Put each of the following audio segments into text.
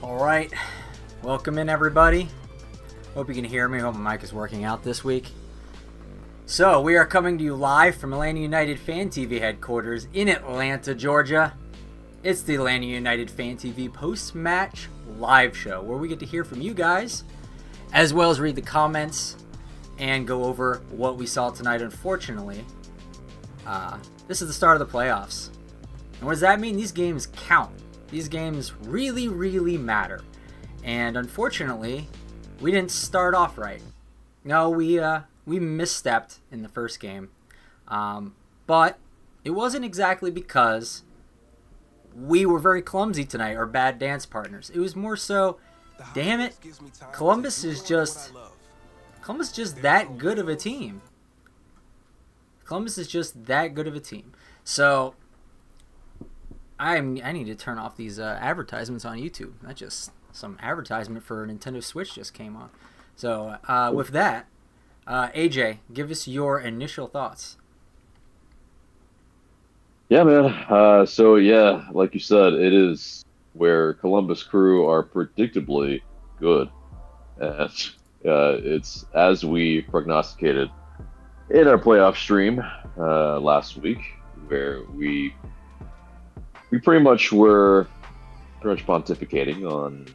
All right, welcome in everybody. Hope you can hear me. Hope my mic is working out this week. So we are coming to you live from Atlanta United Fan TV headquarters in Atlanta, Georgia. It's the Atlanta United Fan TV post-match live show where we get to hear from you guys, as well as read the comments and go over what we saw tonight. Unfortunately, this is the start of the playoffs. And what does that mean? These games count. These games really, really matter. And unfortunately, we didn't start off right. No, we misstepped in the first game. But it wasn't exactly because we were very clumsy tonight or bad dance partners. It was more so, damn it, Columbus is just that good of a team. Columbus is just that good of a team. So I need to turn off these advertisements on YouTube. That's just some advertisement for a Nintendo Switch just came on. So with that, AJ, give us your initial thoughts. Yeah, man. So yeah, like you said, it is where Columbus Crew are predictably good. And it's as we prognosticated in our playoff stream last week, where we pretty much were pontificating on,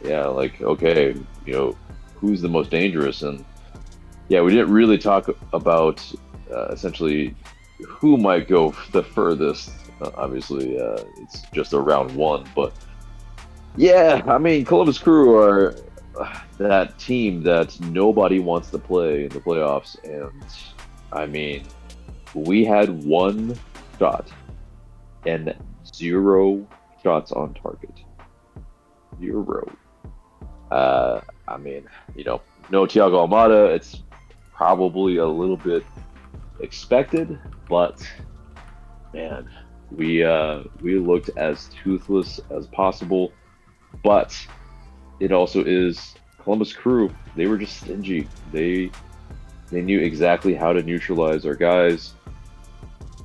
like, okay, who's the most dangerous? And yeah, we didn't really talk about essentially who might go the furthest. Obviously, it's just a round one, but yeah, I mean, Columbus Crew are that team that nobody wants to play in the playoffs, and I mean, we had one shot and 0 shots on target. 0. I mean, no Thiago Almada. It's probably a little bit expected, but man, we looked as toothless as possible. But it also is Columbus Crew. They were just stingy. They knew exactly how to neutralize our guys.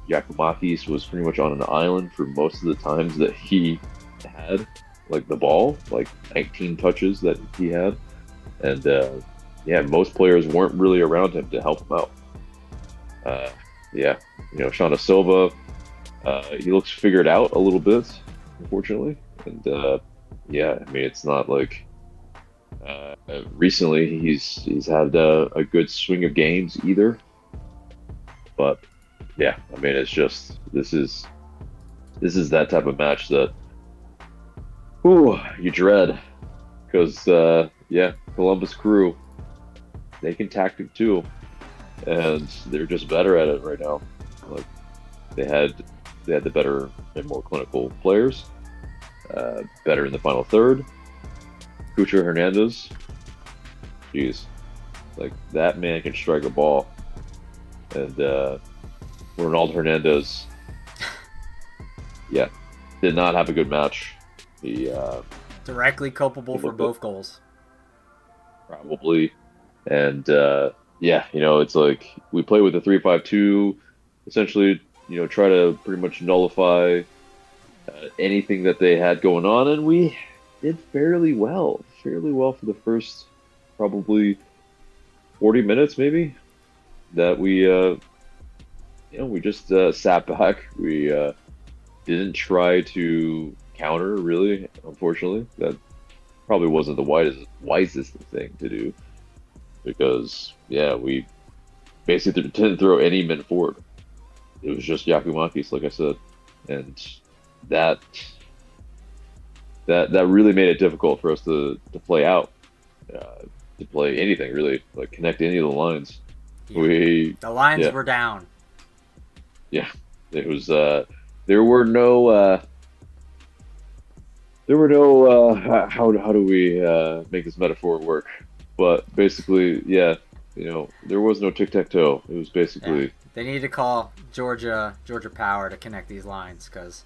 Giacomakis was pretty much on an island for most of the times that he had, like, the ball, like 19 touches that he had. And most players weren't really around him to help him out. Shauna Silva, he looks figured out a little bit, unfortunately. And I mean, it's not like recently he's had a good swing of games either. But yeah, I mean, it's just this is that type of match that you dread, because Columbus Crew, they can tactic too, and they're just better at it right now. Like, they had the better and more clinical players, better in the final third. Cucho Hernandez, jeez, like, that man can strike a ball, and Ronaldo Hernandez, did not have a good match. He Directly culpable for both goals. Probably. And it's like we play with a 3-5-2, essentially, try to pretty much nullify anything that they had going on, and we did fairly well for the first probably 40 minutes maybe, that we just sat back. We didn't try to counter, really, unfortunately. That probably wasn't the wisest thing to do, because we basically didn't throw any men forward. It was just Giacomakis, like I said, and that really made it difficult for us to play out, to play anything really, like connect any of the lines. The lines were down. Yeah, it was. There were no. How do we make this metaphor work? But basically, there was no tic tac toe. It was basically. Yeah. They need to call Georgia Power to connect these lines, because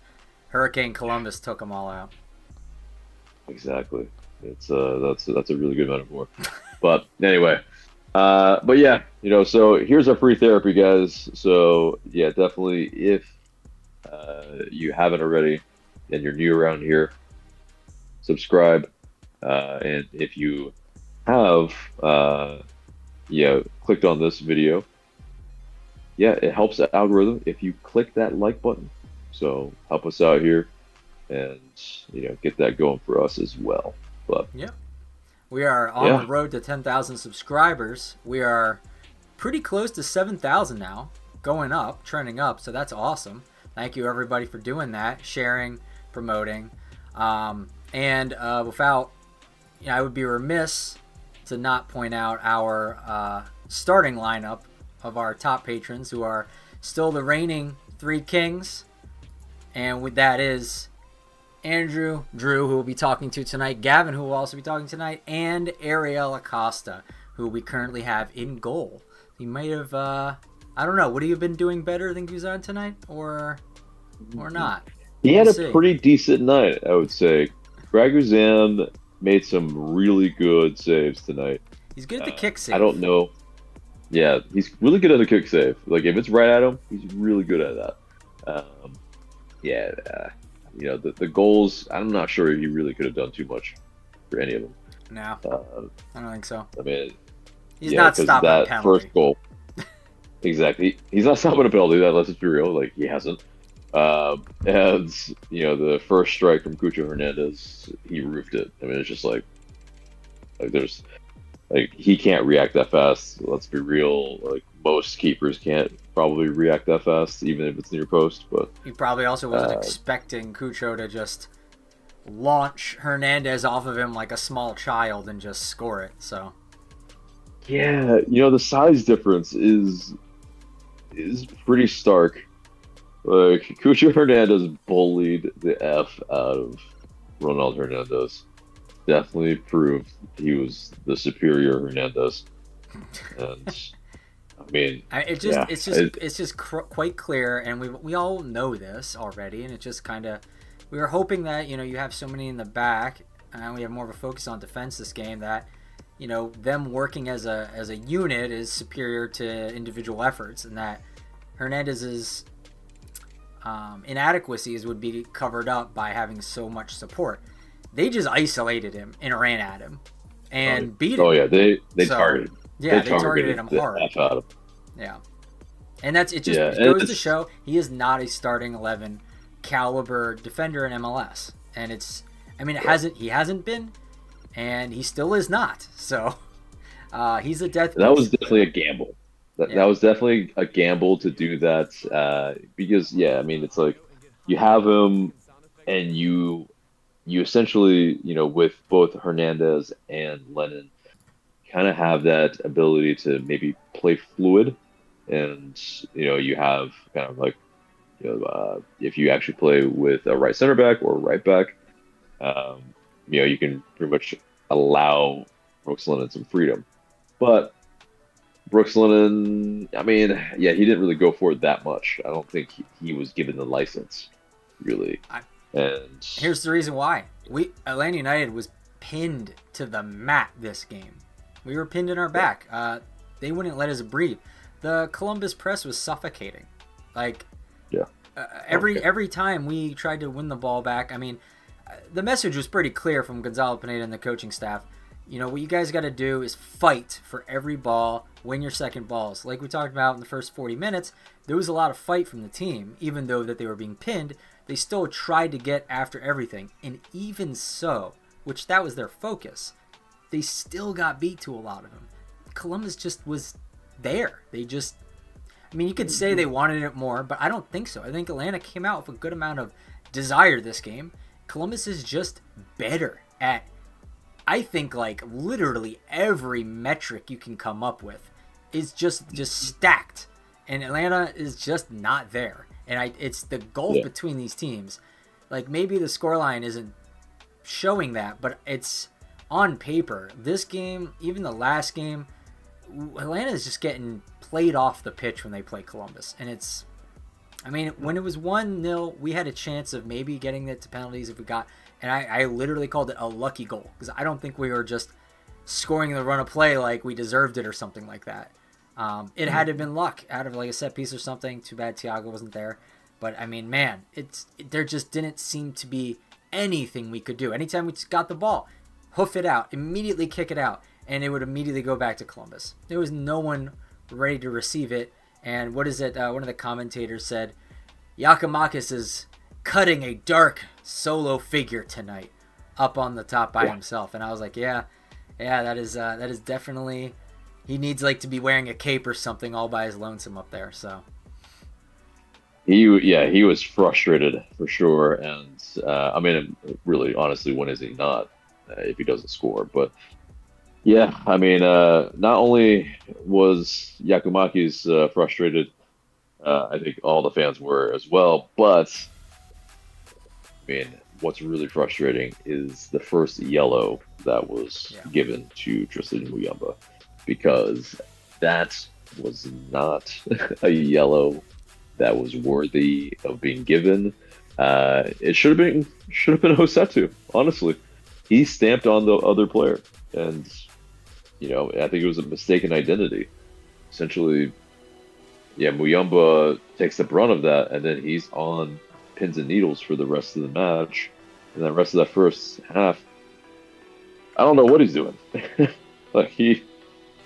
Hurricane Columbus took them all out. Exactly. It's that's a really good metaphor. But anyway, so here's our free therapy, guys. So yeah, definitely, if you haven't already and you're new around here, subscribe, and if you have clicked on this video, it helps the algorithm if you click that like button. So help us out here, and get that going for us as well. But yeah, we are on the road to 10,000 subscribers. We are pretty close to 7,000 now, going up, trending up. So that's awesome. Thank you everybody for doing that, sharing, promoting, and without, I would be remiss to not point out our starting lineup of our top patrons, who are still the reigning three kings, and with that is Andrew, Drew, who we'll be talking to tonight, Gavin, who will also be talking tonight, and Ariel Acosta, who we currently have in goal. He might have, I don't know, would he have been doing better than Guzan tonight, or not? He had a pretty decent night, I would say. Greg Guzan made some really good saves tonight. He's good at the kick save. I don't know. Yeah, he's really good at the kick save. Like, if it's right at him, he's really good at that. The goals, I'm not sure he really could have done too much for any of them. No, I don't think so. I mean, he's not stopping that penalty. First goal. Exactly. He's not stopping a penalty, let's be real. Like, he hasn't. And, the first strike from Cucho Hernandez, he roofed it. I mean, it's just like there's... Like, he can't react that fast. Let's be real. Like, most keepers can't probably react that fast, even if it's near post. But he probably also wasn't expecting Cucho to just launch Hernandez off of him like a small child and just score it. So yeah, the size difference is pretty stark. Like, Cucho Hernandez bullied the F out of Ronald Hernandez. Definitely proved he was the superior Hernandez, and I mean, it's just quite clear, and we all know this already, and it just kind of, we were hoping that you have so many in the back, and we have more of a focus on defense this game, that them working as a unit is superior to individual efforts, and that Hernandez's inadequacies would be covered up by having so much support. They just isolated him and ran at him and beat him. Oh yeah, they targeted. Yeah, they targeted him hard. Yeah, and it goes to show he is not a starting 11 caliber defender in MLS, and he hasn't been, and he still is not. So he's a death. That was definitely a gamble. That was definitely a gamble to do that, because it's like you have him, and you essentially, with both Hernandez and Lennon, kind of have that ability to maybe play fluid, and you have kind of like, if you actually play with a right center back or a right back, you can pretty much allow Brooks Lennon some freedom. But Brooks Lennon, he didn't really go for it that much. I don't think he was given the license, really. And here's the reason why. Atlanta United was pinned to the mat this game. We were pinned in our back. They wouldn't let us breathe. The Columbus press was suffocating. Like, every time we tried to win the ball back, the message was pretty clear from Gonzalo Pineda and the coaching staff. What you guys got to do is fight for every ball, win your second balls. Like we talked about in the first 40 minutes, there was a lot of fight from the team, even though that they were being pinned. They still tried to get after everything, and even so, which that was their focus, they still got beat to a lot of them. Columbus just was there. They just, you could say they wanted it more, but I don't think so. I think Atlanta came out with a good amount of desire this game. Columbus is just better at, I think, like, literally every metric you can come up with is just stacked, and Atlanta is just not there. And it's the gulf between these teams. Like, maybe the scoreline isn't showing that, but it's on paper. This game, even the last game, Atlanta is just getting played off the pitch when they play Columbus. And it's, when it was 1-0, we had a chance of maybe getting it to penalties if we got, and I literally called it a lucky goal, because I don't think we were just scoring the run of play like we deserved it or something like that. It had to have been luck out of like a set piece or something. Too bad Thiago wasn't there. But there just didn't seem to be anything we could do. Anytime we got the ball, hoof it out, immediately kick it out, and it would immediately go back to Columbus. There was no one ready to receive it. And what is it? One of the commentators said, Giakoumakis is cutting a dark solo figure tonight up on the top by himself. And I was like, yeah, that is definitely, he needs like to be wearing a cape or something all by his lonesome up there. So he was frustrated for sure. And I mean, really, honestly, when is he not if he doesn't score? But yeah, I mean, not only was Giakoumakis frustrated, I think all the fans were as well. But I mean, what's really frustrating is the first yellow that was given to Tristan Muyumba, because that was not a yellow that was worthy of being given. It should have been Hosetu, honestly. He stamped on the other player, and I think it was a mistaken identity. Essentially, Muyumba takes the brunt of that, and then he's on pins and needles for the rest of the match. And the rest of that first half, I don't know what he's doing. Like he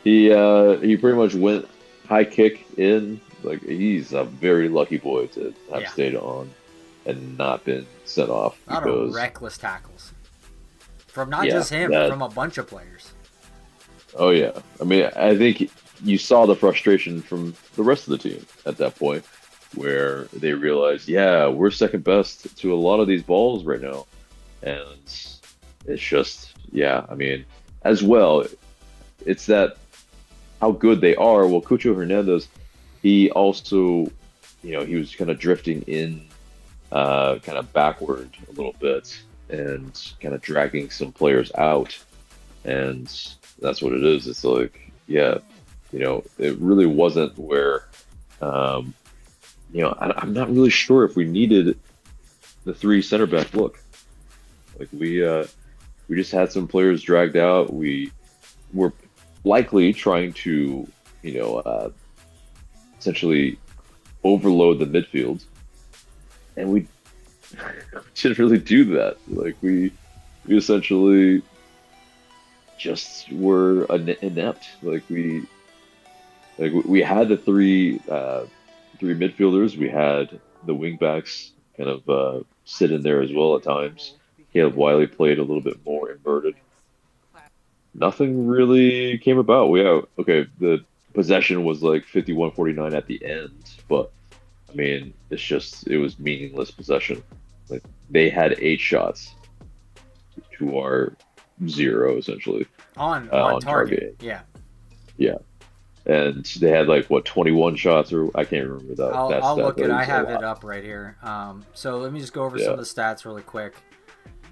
pretty much went high kick in. Like, he's a very lucky boy to have stayed on and not been sent off. A lot of reckless tackles from not just him, but from a bunch of players. Oh yeah, I mean, I think you saw the frustration from the rest of the team at that point, where they realized, we're second best to a lot of these balls right now. And it's just, I mean, as well, it's that how good they are. Well, Cucho Hernandez, he also, he was kind of drifting in kind of backward a little bit and kind of dragging some players out. And that's what it is. It's like, it really wasn't where, I'm not really sure if we needed the 3 center back look. Like, we just had some players dragged out. We were likely trying to, essentially overload the midfield, and we didn't really do that. Like, we essentially just were inept. Like, we had the three midfielders. We had the wingbacks kind of sit in there as well at times. Caleb Wiley played a little bit more inverted. Nothing really came about. The possession was like 51-49 at the end, but I mean, it was meaningless possession. Like, they had 8 shots to our 0, essentially. On target. Yeah. And they had 21 shots, or I can't remember that. I'll look it. I have it up right here. So let me just go over some of the stats really quick.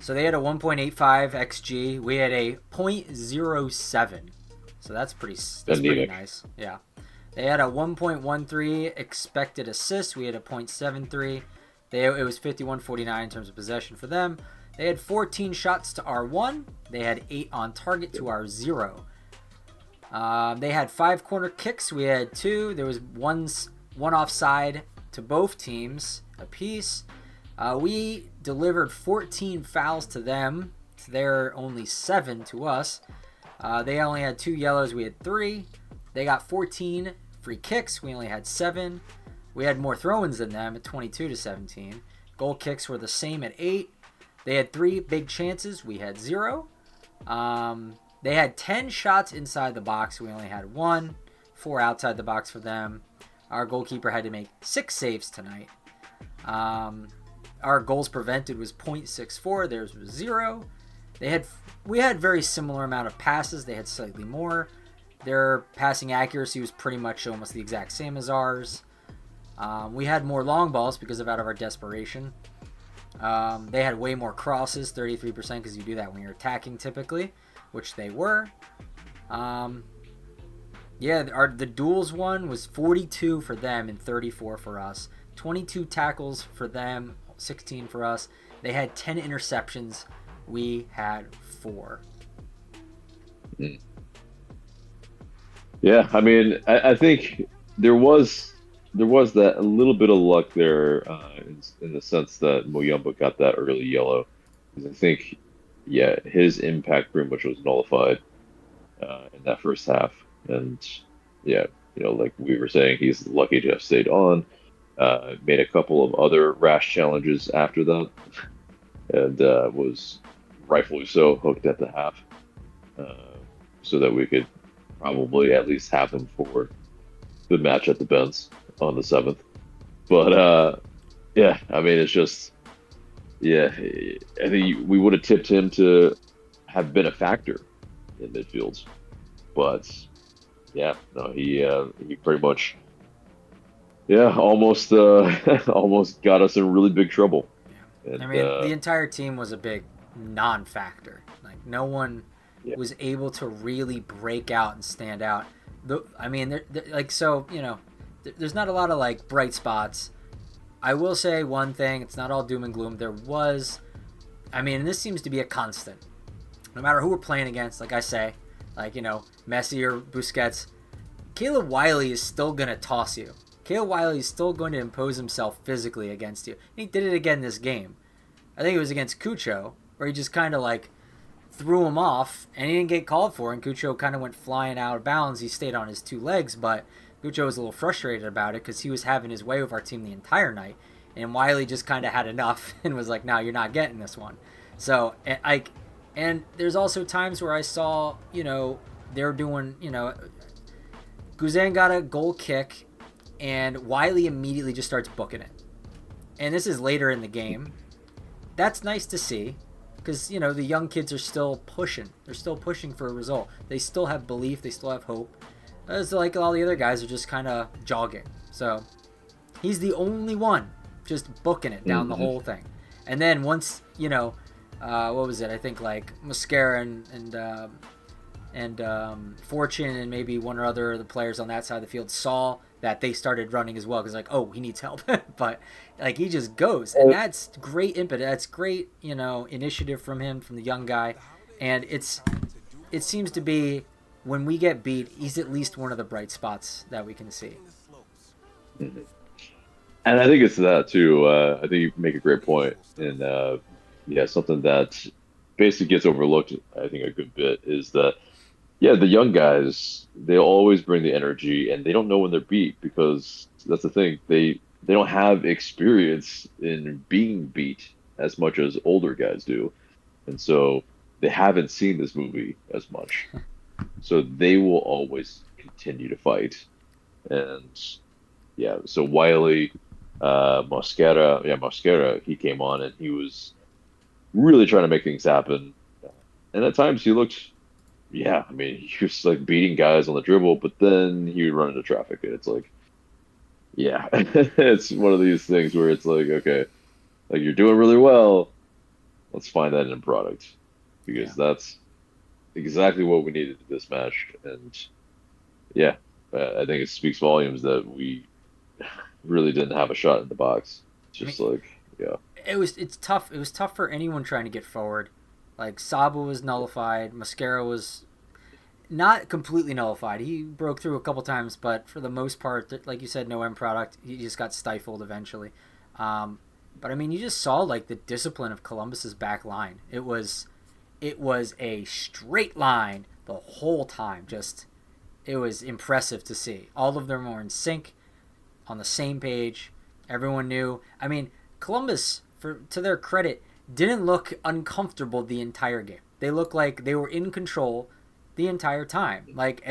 So they had a 1.85 xG. We had a 0.07. So that's pretty nice. Yeah. They had a 1.13 expected assists. We had a 0.73. It was 51-49 in terms of possession for them. They had 14 shots to our 1. They had 8 on target to our 0. They had 5 corner kicks. We had 2. There was one offside to both teams apiece. We delivered 14 fouls to them. They're only 7 to us. They only had 2 yellows. We had 3. They got 14 free kicks. We only had 7. We had more throw-ins than them at 22-17. Goal kicks were the same at 8. They had 3 big chances. We had 0. They had 10 shots inside the box. We only had 1. 4 outside the box for them. Our goalkeeper had to make 6 saves tonight. Our goals prevented was 0.64. Theirs was 0. We had very similar amount of passes. They had slightly more. Their passing accuracy was pretty much almost the exact same as ours. We had more long balls because out of our desperation. They had way more crosses, 33%, because you do that when you're attacking typically, which they were. The duels one was 42 for them and 34 for us. 22 tackles for them, 16 for us. They had 10 interceptions. We had 4. Yeah, I mean, I think there was that a little bit of luck there in the sense that Muyumba got that early yellow 'Cause I think, yeah, his impact pretty much was nullified in that first half. And yeah, like we were saying, he's lucky to have stayed on. Made a couple of other rash challenges after that, and was rightfully so hooked at the half, uh, so that we could probably at least have him for the match at the Benz on the 7th. But yeah, I mean, it's just, yeah, I think we would have tipped him to have been a factor in midfield, but yeah, no, he pretty much, yeah, almost almost got us in really big trouble. I And mean, the entire team was a big non-factor. Like no one yeah, was able to really break out and stand out. I mean, like so there's not a lot of like bright spots. I will say one thing: it's not all doom and gloom. There was, I mean, and this seems to be a constant. No matter who we're playing against, like I say, like Messi or Busquets, Caleb Wiley is still gonna toss you. Caleb Wiley is still going to impose himself physically against you. And he did it again this game. I think it was against Cucho, where he just kind of like threw him off, and he didn't get called for, and Cucho kind of went flying out of bounds. He stayed on his two legs, but Cucho was a little frustrated about it because he was having his way with our team the entire night, and Wiley just kind of had enough and was like, "No, you're not getting this one." So, and there's also times where I saw, they're doing, Guzan got a goal kick, and Wiley immediately just starts booking it. And this is later in the game. That's nice to see because, the young kids are still pushing. They're still pushing for a result. They still have belief. They still have hope. It's like all the other guys are just kind of jogging. So he's the only one just booking it down the whole thing. And then once, what was it? I think like Mascara and Fortune and maybe one or other of the players on that side of the field saw that they started running as well because like, oh, he needs help. But like he just goes, and that's great input. That's great, initiative from him, from the young guy. And it seems to be when we get beat, he's at least one of the bright spots that we can see. and I think it's that too. I think you make a great point, and yeah, something that basically gets overlooked, I think, a good bit is that, yeah, the young guys, they always bring the energy and they don't know when they're beat because that's the thing. They don't have experience in being beat as much as older guys do. And so they haven't seen this movie as much. So they will always continue to fight. And yeah, so Wiley, Mosquera, he came on and he was really trying to make things happen. And at times he looked, yeah, I mean, he was like beating guys on the dribble, but then he would run into traffic, and it's like, yeah, it's one of these things where it's like, okay, like you're doing really well, let's find that in product because that's exactly what we needed in this match, and yeah, I think it speaks volumes that we really didn't have a shot in the box. It's just like, yeah, It's tough. It was tough for anyone trying to get forward. Like Saba was nullified. Mascara was not completely nullified. He broke through a couple times, but for the most part, like you said, no end product. He just got stifled eventually. But I mean, you just saw like the discipline of Columbus's back line. It was a straight line the whole time. Just it was impressive to see. All of them were in sync, on the same page. Everyone knew. I mean, Columbus, to their credit, didn't look uncomfortable the entire game. They looked like they were in control the entire time. Like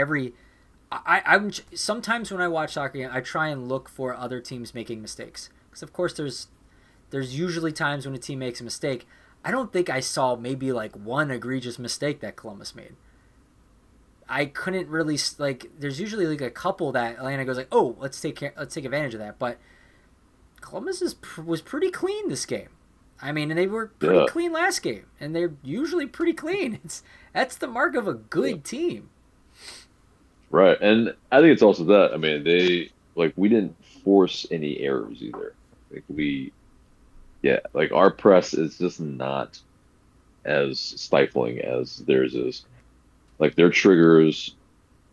I'm sometimes when I watch soccer, I try and look for other teams making mistakes because of course there's usually times when a team makes a mistake. I don't think I saw maybe like one egregious mistake that Columbus made. I couldn't really like. There's usually like a couple that Atlanta goes like, oh, let's take advantage of that. But Columbus was pretty clean this game. I mean, and they were pretty clean last game, and they're usually pretty clean. That's the mark of a good team. right. And I think it's also that. I mean, we didn't force any errors either. Like yeah, like our press is just not as stifling as theirs is. Like their triggers,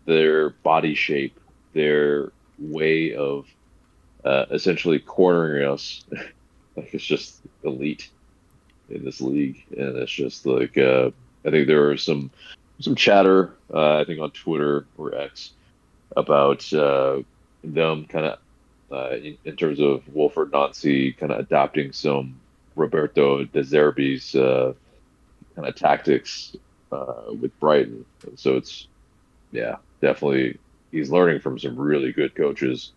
their body shape, their way of essentially cornering us, like it's just elite. in this league, and it's just like I think there was some chatter I think on Twitter or X about them kind of in terms of Wolford Nancy kind of adopting some Roberto De Zerbi's kind of tactics with Brighton. And so it's yeah, definitely he's learning from some really good coaches,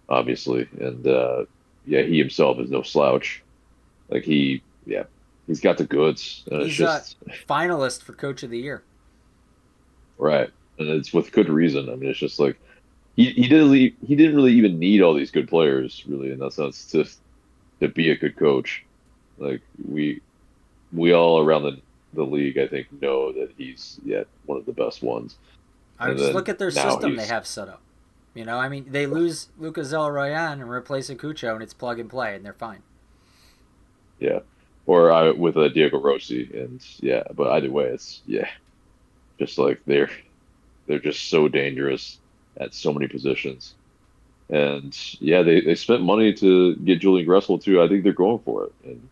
obviously, and yeah, he himself is no slouch. Like yeah, he's got the goods, and it's He's a just finalist for Coach of the Year. right, and it's with good reason. I mean, it's just like he didn't really even need all these good players really in that sense to be a good coach. Like we all around the league, I think, know that he's yet one of the best ones. I And just then look at their now system they he's have set up. You know, I mean, they lose Lucas Zelroyan and replace Akucho, and it's plug and play, and they're fine. yeah, or with Diego Rossi, and yeah, but either way, it's yeah, just like they're just so dangerous at so many positions. And yeah, they spent money to get Julian Gressel too. I think they're going for it, and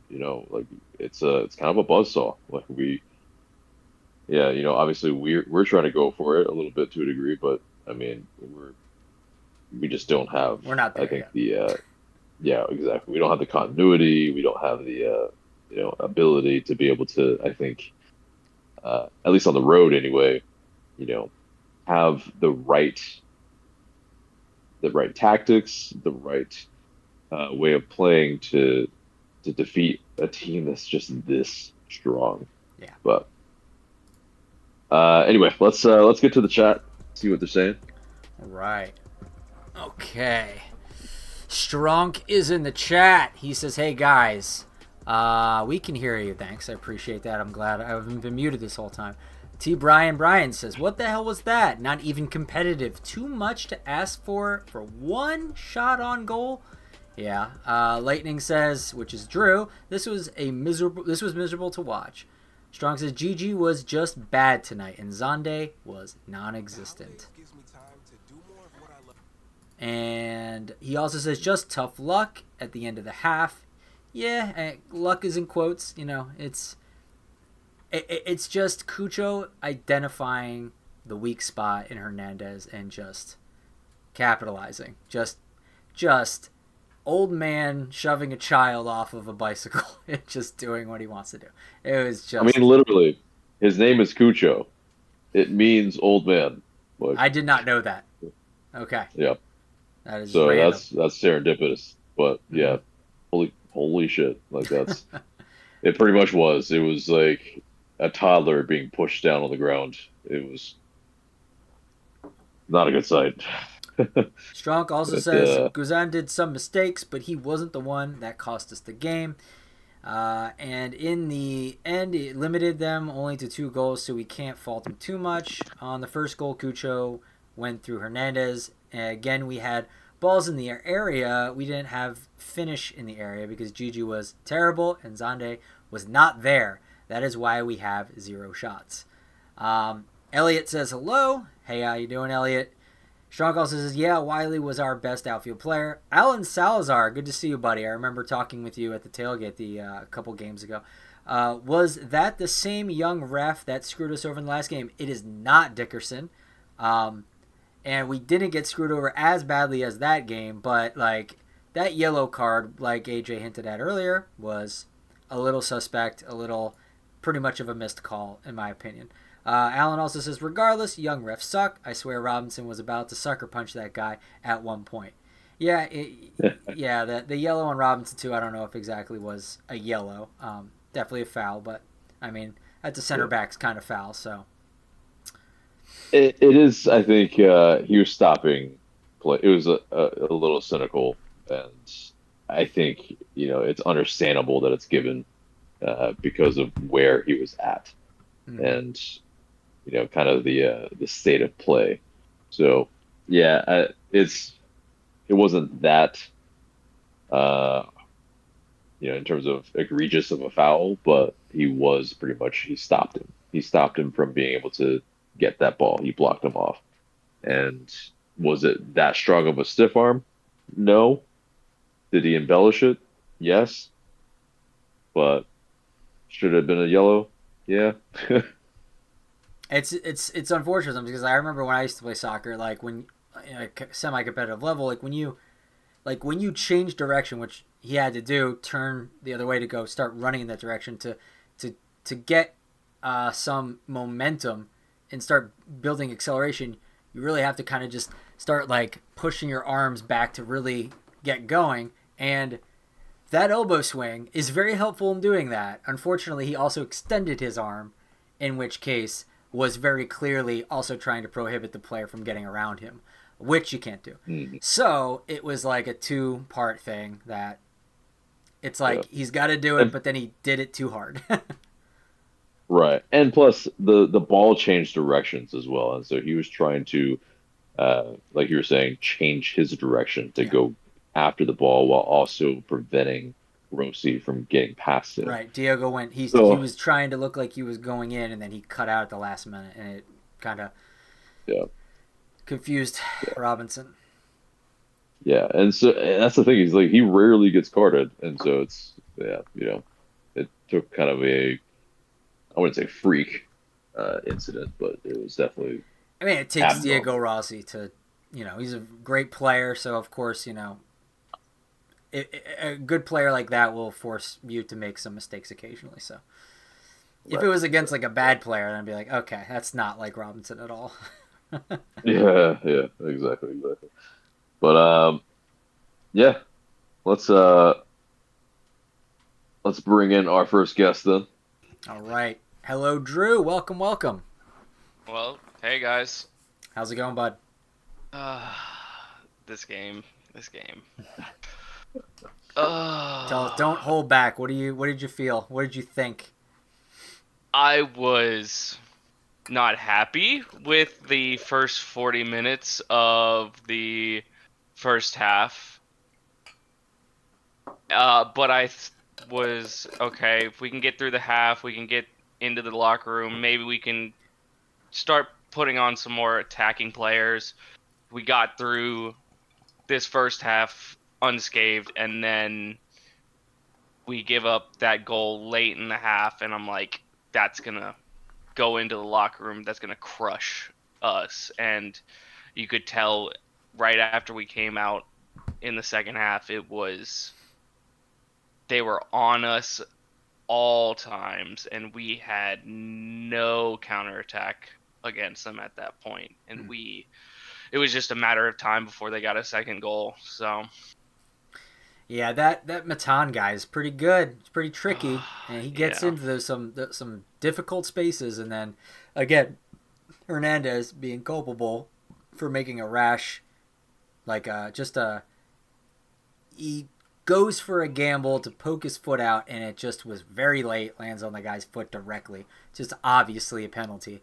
like it's kind of a buzzsaw. Like yeah, obviously we're trying to go for it a little bit to a degree, but I mean we just don't have. We're not I there think yet. the yeah, exactly. We don't have the continuity. We don't have the ability to be able to. I think at least on the road anyway. You know, have the right tactics, the right way of playing to defeat a team that's just this strong. Yeah. But anyway, let's get to the chat, see what they're saying. All right. Okay. Strunk is in the chat. He says, "Hey guys, we can hear you. Thanks, I appreciate that. I'm glad I haven't been muted this whole time." T. Brian says, "What the hell was that? Not even competitive. Too much to ask for one shot on goal." Yeah. Lightning says, which is Drew, this was miserable to watch. Strong says GG was just bad tonight, and Zonde was non-existent. And he also says just tough luck at the end of the half. Yeah, luck is in quotes. It's just Cucho identifying the weak spot in Hernandez and just capitalizing. Just old man shoving a child off of a bicycle and just doing what he wants to do. It was just. I mean, literally, his name is Cucho. It means old man. Like, I did not know that. Okay. Yeah. That is so random. that's serendipitous. But yeah, holy shit! Like that's it. Pretty much was. It was like a toddler being pushed down on the ground. It was not a good sight. Strunk also says Guzan did some mistakes, but he wasn't the one that cost us the game. And in the end, it limited them only to 2 goals, so we can't fault him too much. On the first goal, Cucho went through Hernandez. Again, we had balls in the area. We didn't have finish in the area because Gigi was terrible and Zonde was not there. That is why we have 0 shots. Elliot says hello. Hey, how you doing, Elliot? Strong also says, yeah, Wiley was our best outfield player. Alan Salazar, good to see you, buddy. I remember talking with you at the tailgate a couple games ago. Was that the same young ref that screwed us over in the last game? It is not Dickerson. And we didn't get screwed over as badly as that game, but like that yellow card, like AJ hinted at earlier, was a little suspect, pretty much of a missed call, in my opinion. Alan also says, regardless, young refs suck. I swear Robinson was about to sucker punch that guy at one point. Yeah, the yellow on Robinson too, I don't know if exactly was a yellow. Definitely a foul, but I mean, that's a center back's kind of foul, so. It is, I think, he was stopping play. It was a little cynical, and I think, it's understandable that it's given because of where he was at. Mm-hmm. And kind of the state of play. So yeah, it wasn't that in terms of egregious of a foul, but he stopped him. He stopped him from being able to get that ball. He blocked him off. And was it that strong of a stiff arm? No. Did he embellish it? Yes. But Should have been a yellow. Yeah. It's unfortunate because I remember when I used to play soccer, like when semi-competitive level, when you change direction, which he had to do, turn the other way to go start running in that direction to get some momentum and start building acceleration. You really have to kind of just start like pushing your arms back to really get going, and that elbow swing is very helpful in doing that. Unfortunately, he also extended his arm, in which case was very clearly also trying to prohibit the player from getting around him, which you can't do. Mhm. So it was like a two-part thing that it's like Yeah. he's got to do it, but then he did it too hard. Right. And plus the ball changed directions as well. And so he was trying to like you were saying, change his direction to Yeah. go after the ball while also preventing Rossi from getting past him. Right. Diego went he So was trying to look like he was going in, and then he cut out at the last minute, and it kind of yeah. confused Yeah. Robinson. Yeah. And so and that's the thing, he's like he rarely gets carded. And so it's yeah, it took kind of I wouldn't say freak incident, but it was definitely I mean, it takes abnormal. Diego Rossi to, he's a great player, so of course, a good player like that will force you to make some mistakes occasionally. So if Right. it was against like a bad player, then I'd be like, okay, that's not like Robinson at all. Yeah, yeah, exactly, exactly. But yeah, let's let's bring in our first guest then. All right. Hello, Drew. Welcome, welcome. Well, hey guys. How's it going, bud? Uh, this game. Tell us, don't hold back. What did you feel? What did you think? I was not happy with the first 40 minutes of the first half. But was okay. If we can get through the half, we can get into the locker room. Maybe we can start putting on some more attacking players. We got through this first half unscathed, and then we give up that goal late in the half, and I'm like, that's gonna go into the locker room. That's gonna crush us. And you could tell right after we came out in the second half, they were on us all times, and we had no counterattack against them at that point. And it was just a matter of time before they got a second goal. So Yeah, that Matan guy is pretty good. It's pretty tricky, and he gets yeah. into some difficult spaces, and then again, Hernandez being culpable for making a rash, he goes for a gamble to poke his foot out, and it just was very late. Lands on the guy's foot directly. Just obviously a penalty.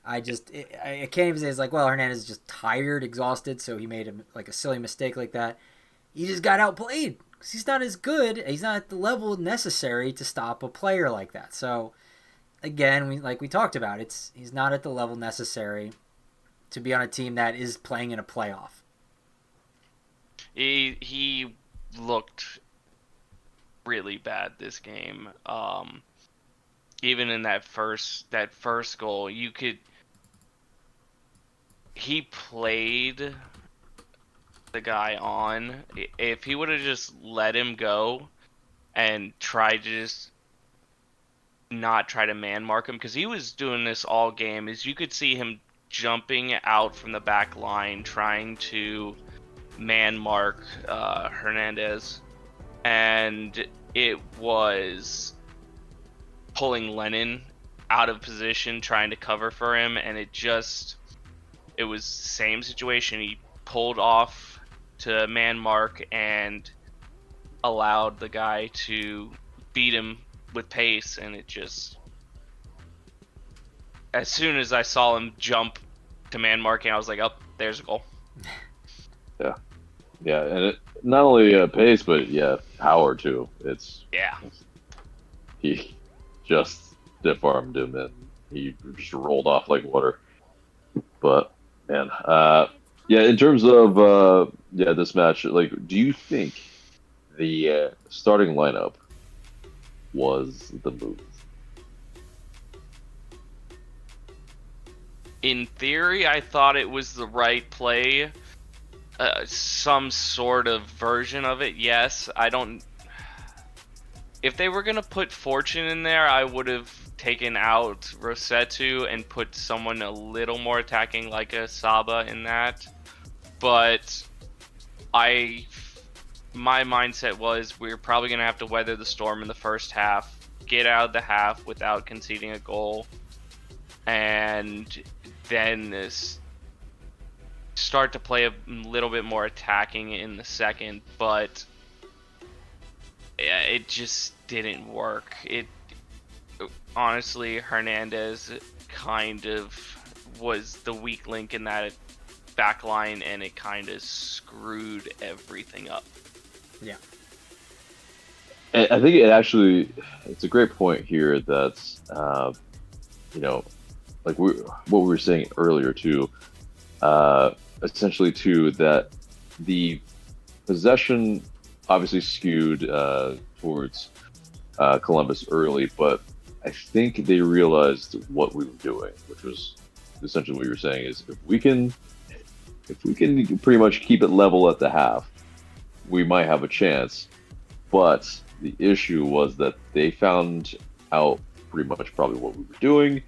I can't even say it's like, well, Hernandez is just tired, exhausted, so he made a silly mistake like that. He just got outplayed. He's not as good. He's not at the level necessary to stop a player like that. So, again, we talked about, he's not at the level necessary to be on a team that is playing in a playoff. He looked really bad this game. Even in that first goal, he played the guy on. If he would have just let him go and tried to just not try to man mark him, because he was doing this all game, is you could see him jumping out from the back line trying to man mark Hernandez, and it was pulling Lennon out of position trying to cover for him, and it was same situation. He pulled off to man mark and allowed the guy to beat him with pace, and it just, as soon as I saw him jump to man marking, I was like, oh, there's a goal. Yeah. Yeah, and it not only pace, but yeah, power too. He just stiff armed him, and he just rolled off like water. But man, yeah, in terms of this match, like, do you think the starting lineup was the move? in theory, I thought it was the right play. Some sort of version of it, yes. I don't. If they were gonna put Fortune in there, I would have taken out Rossetto and put someone a little more attacking like a Saba in that. But my mindset was we were probably gonna have to weather the storm in the first half, get out of the half without conceding a goal, and then start to play a little bit more attacking in the second. But it just didn't work. It honestly, Hernandez kind of was the weak link in that back line, and it kind of screwed everything up. Yeah. And I think it's a great point here that, like what we were saying earlier too, essentially too, that the possession obviously skewed towards Columbus early, but I think they realized what we were doing, which was essentially what you were saying is if we can pretty much keep it level at the half, we might have a chance. But the issue was that they found out pretty much probably what we were doing.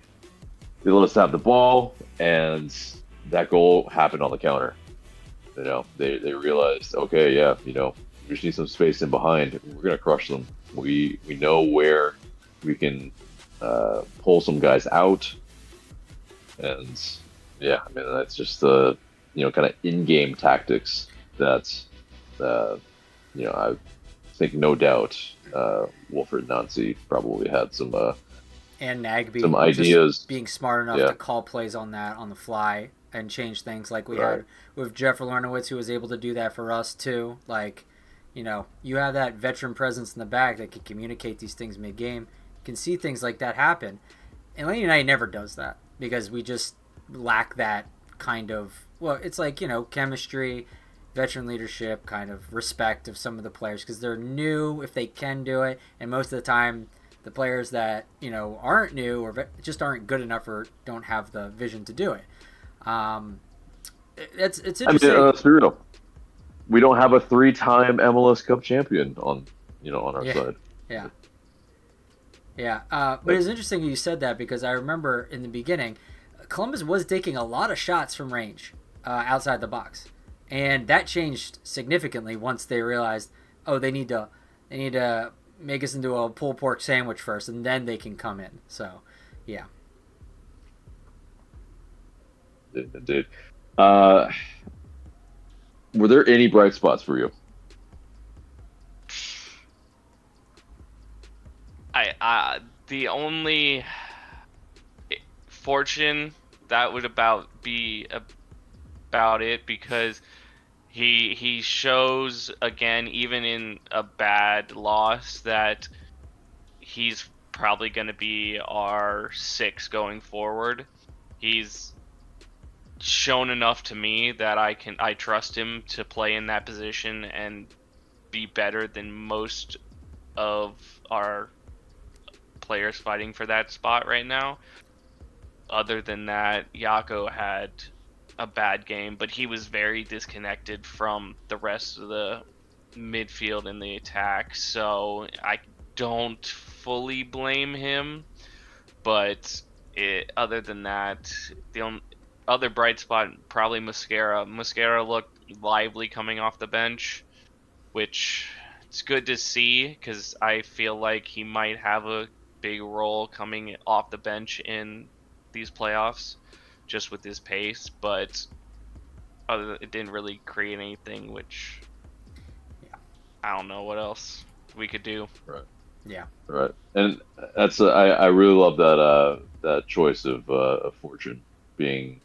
They let us have the ball, and that goal happened on the counter. They realized, okay, yeah, we just need some space in behind. We're gonna crush them. We know where we can pull some guys out, and yeah, I mean that's just the kind of in-game tactics that I think no doubt Wilfred Nancy probably had some and Nagby some ideas, just being smart enough to call plays on that on the fly and change things like we had with Jeff Lernowitz, who was able to do that for us too. Like, you have that veteran presence in the back that can communicate these things mid-game. You can see things like that happen. Atlanta United never does that because we just lack that kind of, well, it's like, chemistry, veteran leadership, kind of respect of some of the players because they're new if they can do it. And most of the time, the players that, aren't new or just aren't good enough or don't have the vision to do it. It's interesting. I mean, let's be real. We don't have a 3-time MLS Cup champion on our side. Yeah. Yeah. But it's interesting you said that because I remember in the beginning, Columbus was taking a lot of shots from range outside the box. And that changed significantly once they realized, oh, they need to make us into a pulled pork sandwich first, and then they can come in. So, yeah. Indeed. Were there any bright spots for you? The only Fortune that would be about it because he shows again, even in a bad loss, that he's probably going to be our 6 going forward. He's shown enough to me that I trust him to play in that position and be better than most of our players fighting for that spot right now. Other than that, Yako had a bad game, but he was very disconnected from the rest of the midfield and the attack, so I don't fully blame him. But other than that, the only other bright spot, probably Mosquera. Mosquera looked lively coming off the bench, which it's good to see because I feel like he might have a big role coming off the bench in these playoffs just with his pace, but it didn't really create anything, which I don't know what else we could do. Right. Yeah. Right. And that's I really love that choice of Fortune being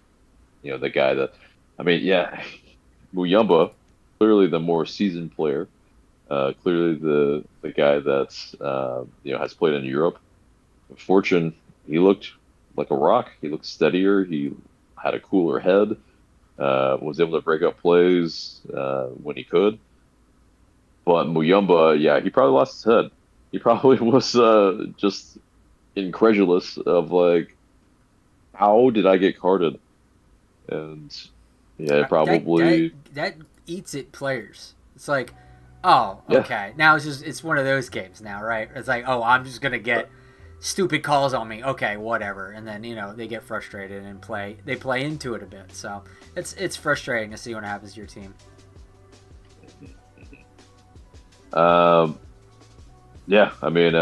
the guy that, I mean, yeah, Muyumba, clearly the more seasoned player, clearly the guy that's has played in Europe. Fortune, he looked like a rock. He looked steadier. He had a cooler head. Was able to break up plays when he could. But Muyumba, yeah, he probably lost his head. He probably was just incredulous of like, how did I get carded? and yeah, probably that eats at players. It's like, oh, Yeah. okay. Now it's one of those games now, right? It's like, oh, I'm just gonna get stupid calls on me. Okay, whatever. And then they get frustrated and they play into it a bit. So it's frustrating to see what happens to your team. Yeah, I mean,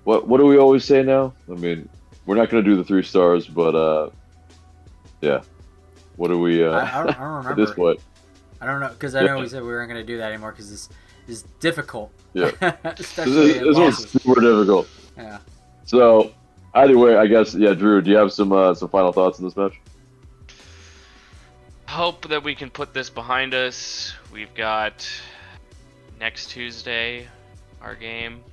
what do we always say now? I mean, we're not going to do the 3 stars, but yeah, what do we? I don't remember at this point. I don't know, because I know we said we weren't going to do that anymore because this is difficult. Yeah, Especially this one's super difficult. Yeah. So either way, I guess, yeah, Drew, do you have some final thoughts on this match? Hope that we can put this behind us. We've got next Tuesday our game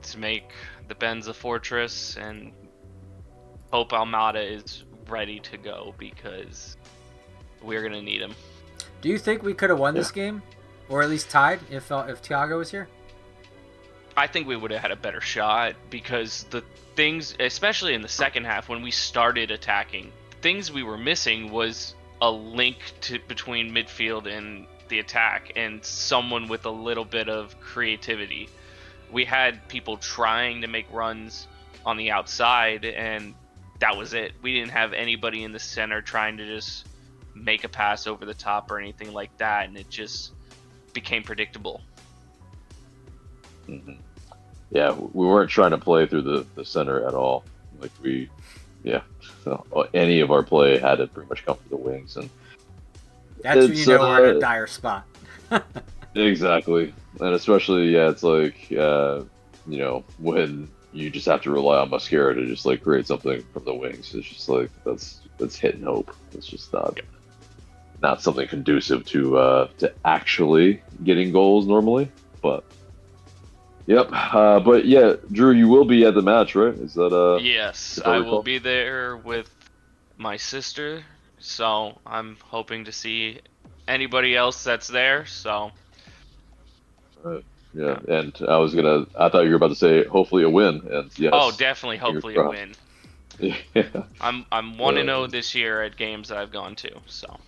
to make the Ben's a fortress, and hope Almada is ready to go because we're gonna need him. Do you think we could have won this game, or at least tied if Thiago was here? I think we would have had a better shot because the things, especially in the second half when we started attacking, things we were missing was a link between midfield and the attack and someone with a little bit of creativity. We had people trying to make runs on the outside, and that was it. We didn't have anybody in the center trying to just make a pass over the top or anything like that, and it just became predictable. Mm-hmm. Yeah, we weren't trying to play through the center at all. Like so any of our play had to pretty much come through the wings, and that's when you know we're in a dire spot. Exactly, and especially it's like when you just have to rely on Mascara to just like create something from the wings. It's just like that's hit and hope. It's just not something conducive to actually getting goals normally, but. Yep, but yeah, Drew, you will be at the match, right? Is that Yes, I will be there with my sister, so I'm hoping to see anybody else that's there. So, yeah, and I thought you were about to say hopefully a win, and yes. Oh, definitely, hopefully a win. Yeah. I'm 1-0 this year at games that I've gone to, so.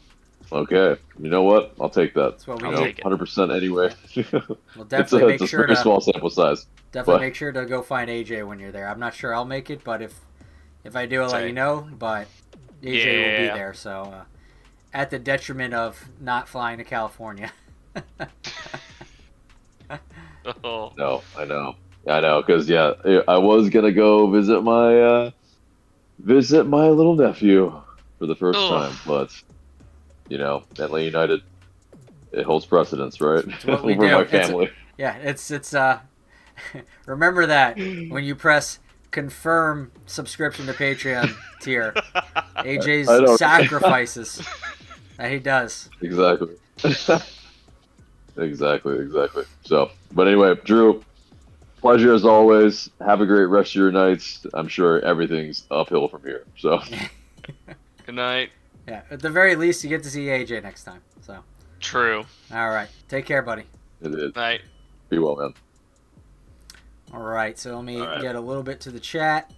Okay, you know what? I'll take that. That's what we take 100% anyway. We'll definitely make sure it's a very small sample size. Definitely make sure to go find AJ when you're there. I'm not sure I'll make it, but if I do, I'll let you know. But AJ will be there, so at the detriment of not flying to California. Oh. No, I know, because I was gonna go visit my little nephew for the first time, but. Atlanta United, it holds precedence, right? What we Over do. my family. It's remember that when you press confirm subscription to Patreon tier, AJ's sacrifices that he does. Exactly. Exactly. So, but anyway, Drew, pleasure as always. Have a great rest of your nights. I'm sure everything's uphill from here. So. Good night. Yeah, at the very least, you get to see AJ next time. So. True. All right. Take care, buddy. It is. Night. Be well, man. All right. So let me get a little bit to the chat.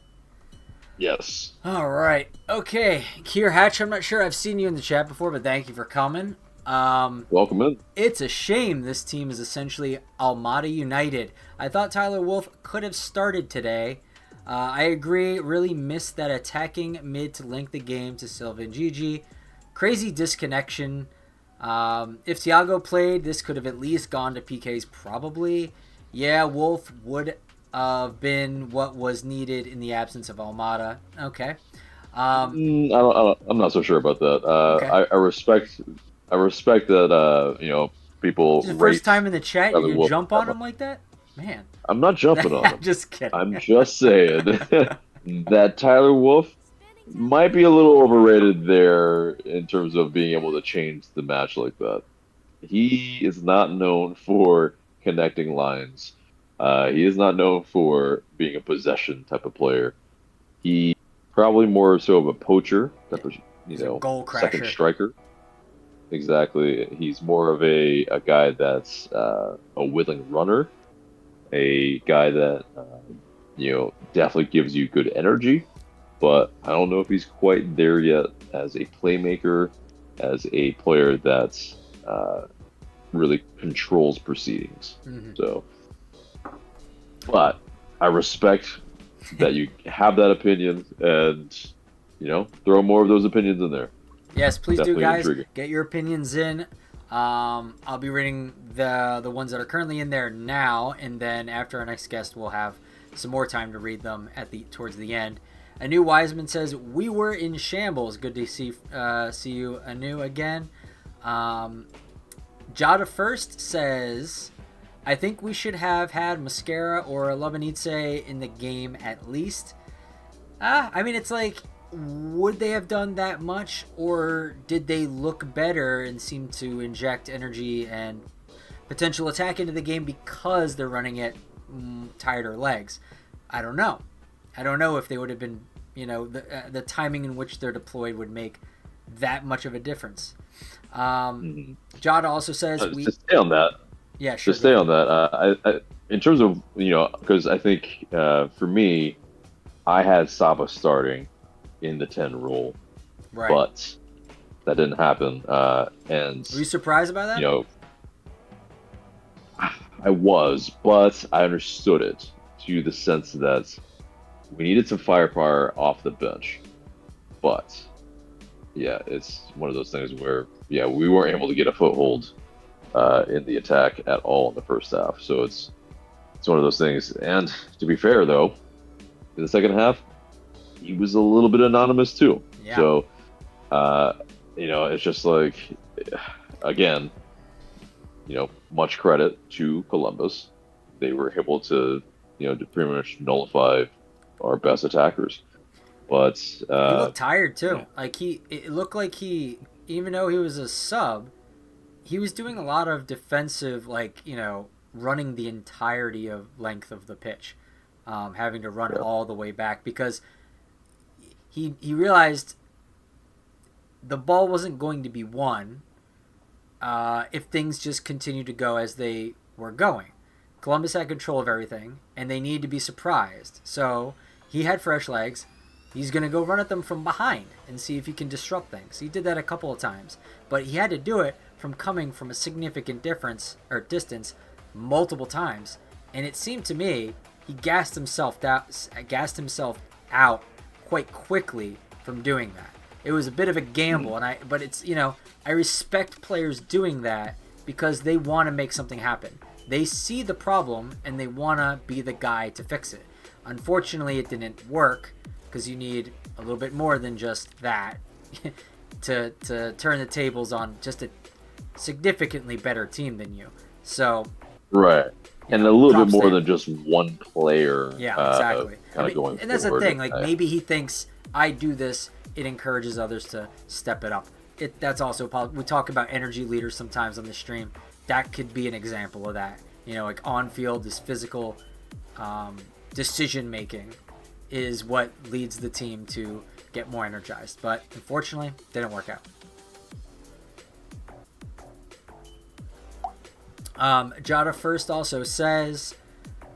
Yes. All right. Okay. Kier Hatch, I'm not sure I've seen you in the chat before, but thank you for coming. Welcome in. It's a shame this team is essentially Almada United. I thought Tyler Wolff could have started today. I agree, really missed that attacking mid to link the game to Silva and Gigi. Crazy disconnection. If Thiago played, this could have at least gone to PKs probably. Yeah, Wolff would have been what was needed in the absence of Almada. Okay. I'm not so sure about that. Okay. I respect that, people It's the first time in the chat you Wolff jump on him like that? Man. I'm not jumping on him. Just kidding. I'm just saying that Tyler Wolff might be a little overrated there in terms of being able to change the match like that. He is not known for connecting lines. He is not known for being a possession type of player. He probably more so of a poacher, type of, goal crasher. Second striker. Exactly. He's more of a guy that's a willing runner. A guy that definitely gives you good energy, but I don't know if he's quite there yet as a playmaker, as a player that really controls proceedings. Mm-hmm. So, but I respect that you have that opinion, and throw more of those opinions in there. Yes, please Definitely do, guys. intriguing. Get your opinions in. I'll be reading the ones that are currently in there now, and then after our next guest, we'll have some more time to read them towards the end. Anu Wiseman says, "We were in shambles. Good to see you, Anu, again." Jada First says, "I think we should have had Mascara or Lobanitse in the game at least." I mean, it's like, would they have done that much, or did they look better and seem to inject energy and potential attack into the game because they're running at tighter legs? I don't know. I don't know if they would have been, the timing in which they're deployed would make that much of a difference. Jada also says, to stay on that. Yeah, sure. To stay on that, I in terms of, because I think for me, I had Saba starting in the 10 role, Right. but that didn't happen. And were you surprised by that? I was, but I understood it to the sense that we needed some firepower off the bench. But yeah, it's one of those things where we weren't able to get a foothold in the attack at all in the first half. So it's one of those things. And to be fair, though, in the second half, he was a little bit anonymous too. Yeah. So, it's just like, again, much credit to Columbus. They were able to, to pretty much nullify our best attackers. But he looked tired too. Like it looked like he, even though he was a sub, he was doing a lot of defensive, running the entirety of length of the pitch, having to run all the way back because he realized the ball wasn't going to be won if things just continued to go as they were going. Columbus had control of everything, and they needed to be surprised. So he had fresh legs. He's going to go run at them from behind and see if he can disrupt things. He did that a couple of times, but he had to do it from coming from a significant distance multiple times. And it seemed to me he gassed himself out quite quickly from doing that. It was a bit of a gamble, but it's, I respect players doing that because they want to make something happen. They see the problem and they want to be the guy to fix it. Unfortunately, it didn't work because you need a little bit more than just that to turn the tables on just a significantly better team than you. So right. And a little bit more than just one player. Yeah, exactly. Going and that's forward. the thing. Maybe he thinks, I do this, it encourages others to step it up. That's also, we talk about energy leaders sometimes on the stream. That could be an example of that. On field, this physical decision making is what leads the team to get more energized. But unfortunately, didn't work out. Jada First also says,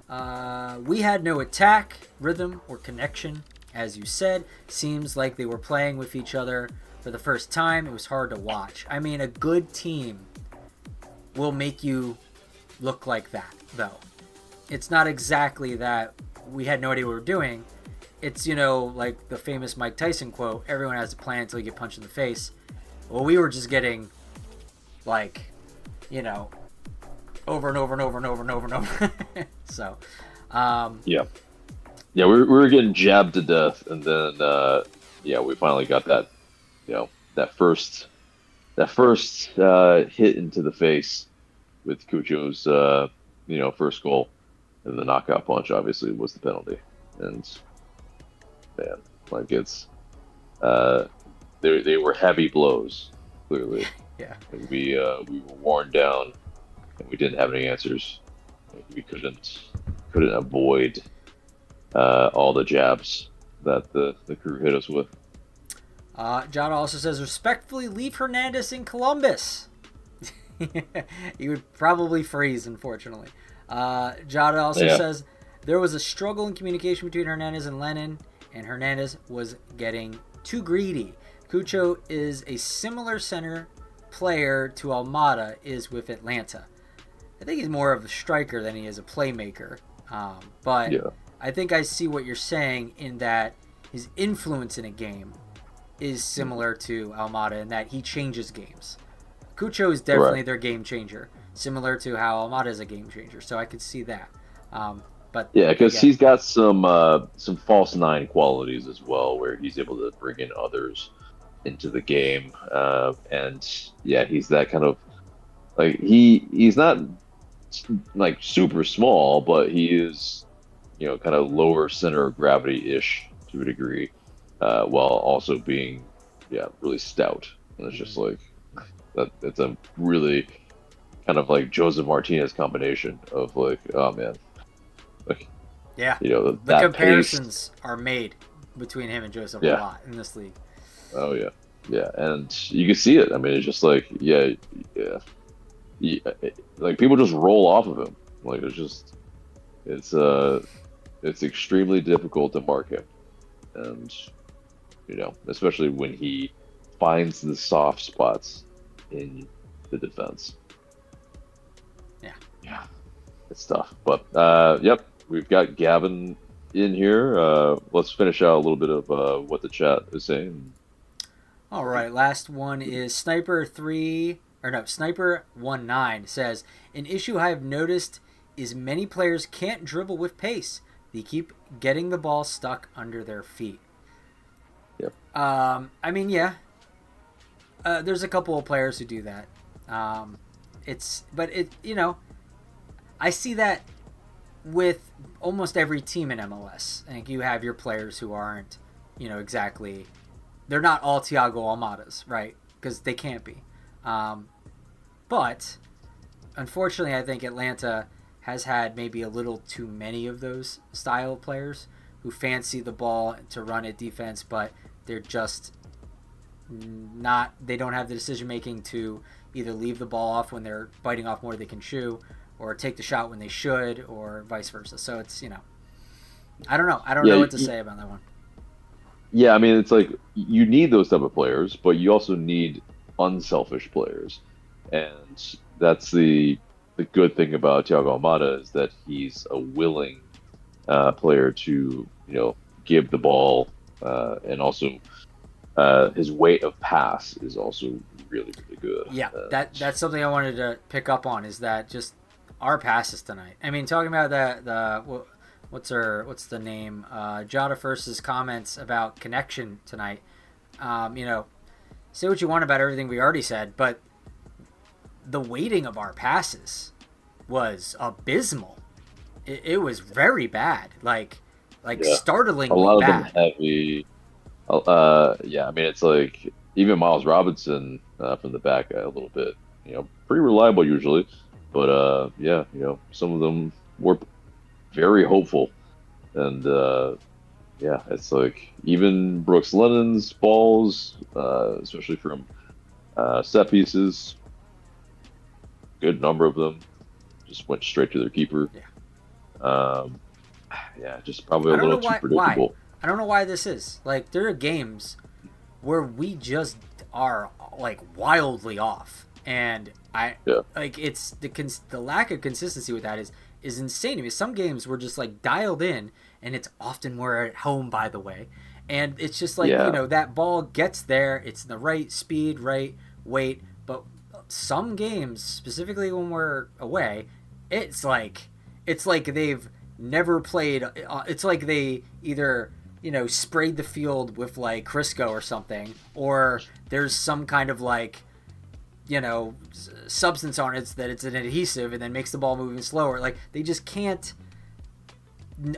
we had no attack, rhythm, or connection. As you said, seems like they were playing with each other for the first time. It was hard to watch. I mean, a good team will make you look like that, though. It's not exactly that we had no idea what we were doing. It's, like the famous Mike Tyson quote, everyone has a plan until you get punched in the face. Well, we were just getting, over and over and over and over and over and over. So, yeah, we were getting jabbed to death, and then we finally got that, that first hit into the face with Cucho's first goal, and the knockout punch obviously was the penalty. And man, it's they were heavy blows, clearly. Yeah, and we were worn down. And we didn't have any answers. We couldn't avoid all the jabs that the crew hit us with. John also says, respectfully leave Horrendous in Columbus. He would probably freeze, unfortunately. Jada also says, there was a struggle in communication between Horrendous and Lennon, and Horrendous was getting too greedy. Cucho is a similar center player to Almada is with Atlanta. I think he's more of a striker than he is a playmaker. But Yeah. I think I see what you're saying in that his influence in a game is similar to Almada in that he changes games. Cucho is definitely their game changer, similar to how Almada is a game changer. So I could see that. But Yeah, because again, he's got some false nine qualities as well, where he's able to bring in others into the game, and yeah, he's that kind of like he's not like super small, but he is, you know, kind of lower center of gravity ish to a degree, while also being really stout. And it's just like that. It's a really kind of like Joseph Martinez combination of like, oh man, like yeah, you know the comparisons are made between him and Joseph a lot in this league. Oh yeah, and you can see it. I mean, it's just like yeah, like people just roll off of him. Like it's extremely difficult to mark him, and you know, especially when he finds the soft spots in the defense. Yeah, it's tough. But yep, we've got Gavin in here. Let's finish out a little bit of what the chat is saying. All right, last one is Sniper19 says, an issue I have noticed is many players can't dribble with pace. They keep getting the ball stuck under their feet. Yep. I mean, yeah. There's a couple of players who do that. I see that with almost every team in MLS. I think you have your players who aren't, exactly. They're not all Thiago Almadas, right? Because they can't be. But unfortunately, I think Atlanta has had maybe a little too many of those style of players who fancy the ball to run at defense, but they're just not. They don't have the decision making to either leave the ball off when they're biting off more than they can chew, or take the shot when they should, or vice versa. So it's I don't know. I don't know what to say about that one. Yeah, I mean, it's like you need those type of players, but you also need unselfish players, and that's the good thing about Thiago Almada is that he's a willing player to give the ball, and also his weight of pass is also really good. Yeah, that's something I wanted to pick up on, is that just our passes tonight. I mean, talking about what's the name? Jada First's comments about connection tonight. Say what you want about everything we already said, but the weighting of our passes was abysmal. It was very bad, startlingly bad. A lot of them heavy. Yeah, I mean, it's like even Miles Robinson from the back a little bit. Pretty reliable usually, but some of them were very hopeful, and it's like even Brooks Lennon's balls, especially from set pieces, good number of them just went straight to their keeper. Just probably a little too predictable. I don't know why this is. Like, there are games where we just are wildly off, and it's the lack of consistency with that is insane to me. Some games we're just dialed in, and it's often we're at home, by the way, and it's just that ball gets there, it's the right speed, right weight, but some games, specifically when we're away, it's like they've never played. It's like they either sprayed the field with Crisco or something, or there's some kind of substance on it that it's an adhesive and then makes the ball moving slower. They just can't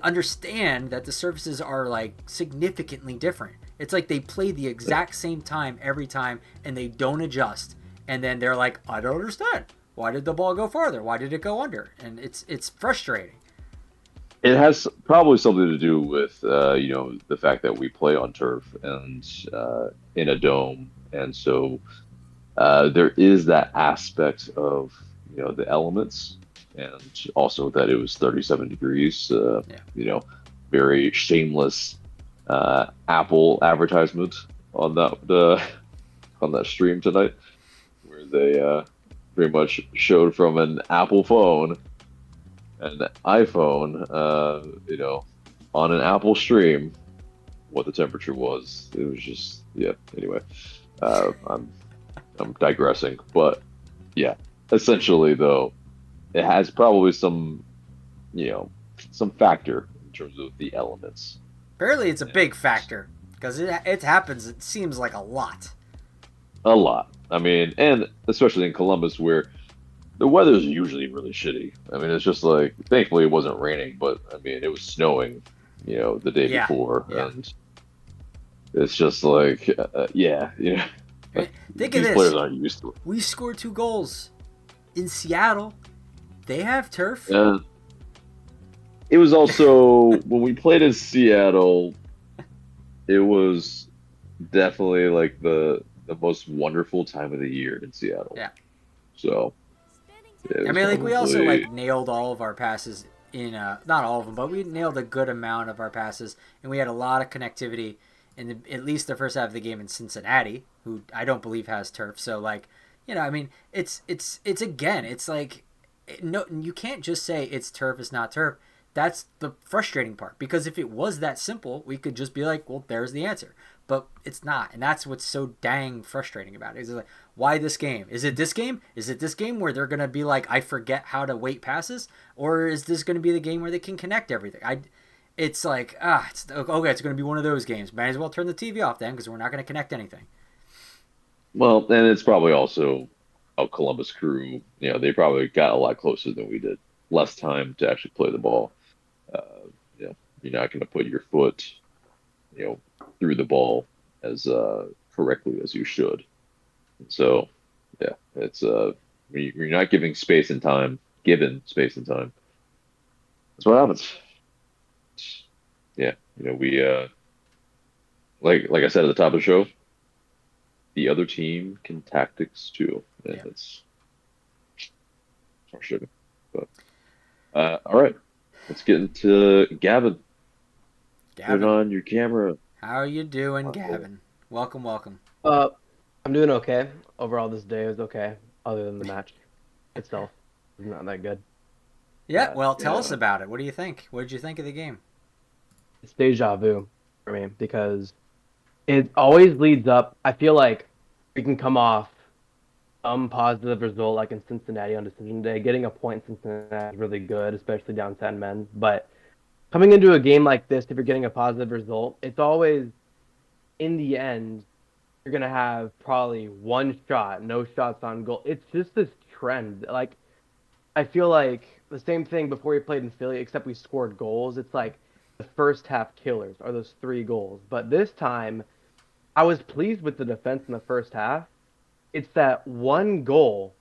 understand that the surfaces are significantly different. It's like they play the exact same time every time and they don't adjust, and then they're like, I don't understand, why did the ball go farther, why did it go under? And it's frustrating. It has probably something to do with the fact that we play on turf and in a dome, and so there is that aspect of the elements, and also that it was 37 degrees. Very shameless Apple advertisement on that stream tonight, where they pretty much showed from an Apple phone and iPhone, on an Apple stream, what the temperature was. It was just, yeah. Anyway, I'm digressing, but yeah, essentially though, it has probably some factor in terms of the elements. Apparently, it's a big factor because it happens. It seems like a lot. A lot. I mean, and especially in Columbus, where the weather's usually really shitty. I mean, it's just like, thankfully it wasn't raining, but I mean, it was snowing, the day before, and it's just like, Think of these this. players aren't used to it. We scored 2 goals in Seattle. They have turf. And it was also when we played in Seattle, it was definitely like the most wonderful time of the year in Seattle. Yeah. So. I mean, like, we also nailed all of our passes in not all of them, but we nailed a good amount of our passes, and we had a lot of connectivity in at least the first half of the game in Cincinnati, who I don't believe has turf. So, like, I mean, it's again, it's like, no, you can't just say it's turf, it's not turf. That's the frustrating part, because if it was that simple, we could just be like, well, there's the answer. But it's not, and that's what's so dang frustrating about it. It's like, why this game? Is it this game? Is it this game where they're going to be like, I forget how to weight passes? Or is this going to be the game where they can connect everything? It's like, it's going to be one of those games. Might as well turn the TV off then, because we're not going to connect anything. Well, and it's probably also a Columbus Crew. They probably got a lot closer than we did. Less time to actually play the ball. You're not going to put your foot, through the ball as correctly as you should. So, yeah, it's you're not given space and time. That's what happens. Yeah, we like I said at the top of the show, the other team can tactics too, and it's frustrating. But all right, let's get into Gavin. Put on your camera. How are you doing, Gavin? Welcome. I'm doing okay. Overall, this day was okay, other than the match itself. It's not that good. Yeah, well, tell us about it. What do you think? What did you think of the game? It's deja vu for me, because it always leads up. I feel like we can come off some positive result, like in Cincinnati on decision day. Getting a point in Cincinnati is really good, especially down 10 men. But coming into a game like this, if you're getting a positive result, it's always, in the end, you're going to have probably one shot, no shots on goal. It's just this trend. Like, I feel like the same thing before we played in Philly, except we scored goals. It's like the first half killers are those 3 goals. But this time, I was pleased with the defense in the first half. It's that one goal,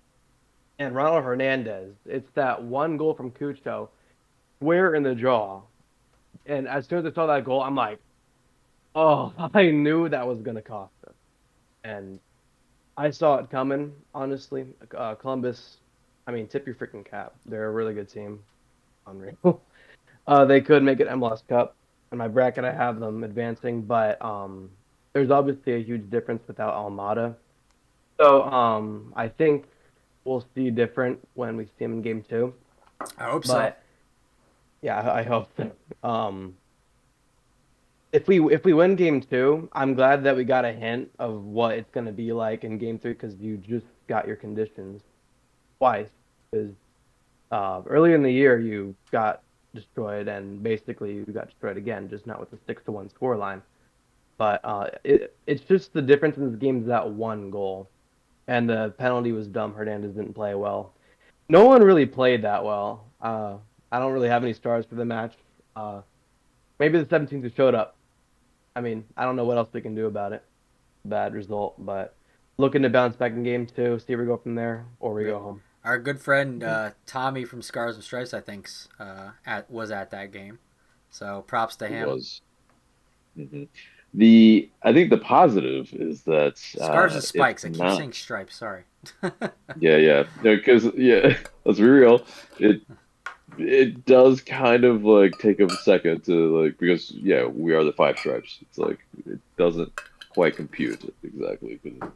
and Ronald Hernandez, it's that one goal from Cucho, square in the jaw. And as soon as I saw that goal, I'm like, oh, I knew that was going to cost us. And I saw it coming, honestly. Columbus, I mean, tip your freaking cap. They're a really good team. Unreal. They could make it MLS Cup. In my bracket, I have them advancing, but there's obviously a huge difference without Almada. So I think we'll see different when we see him in Game 2. I hope so. Yeah, I hope so. If we win Game 2, I'm glad that we got a hint of what it's going to be like in Game 3, because you just got your conditions twice. Because earlier in the year, you got destroyed, and basically you got destroyed again, just not with the 6-1 scoreline. But it's just the difference in this game is that one goal. And the penalty was dumb. Hernandez didn't play well. No one really played that well. I don't really have any stars for the match. Maybe the 17th who showed up. I mean, I don't know what else we can do about it. Bad result, but looking to bounce back in Game 2, see if we go from there, or we go home. Our good friend Tommy from Scars and Stripes, I think, was at that game. So props to him. He was. Mm-hmm. I think the positive is that Scars and Spikes. I keep saying Stripes. Sorry. Yeah. Because let's be real. It does kind of like take a second to like, because we are the 5 stripes. It's like it doesn't quite compute exactly because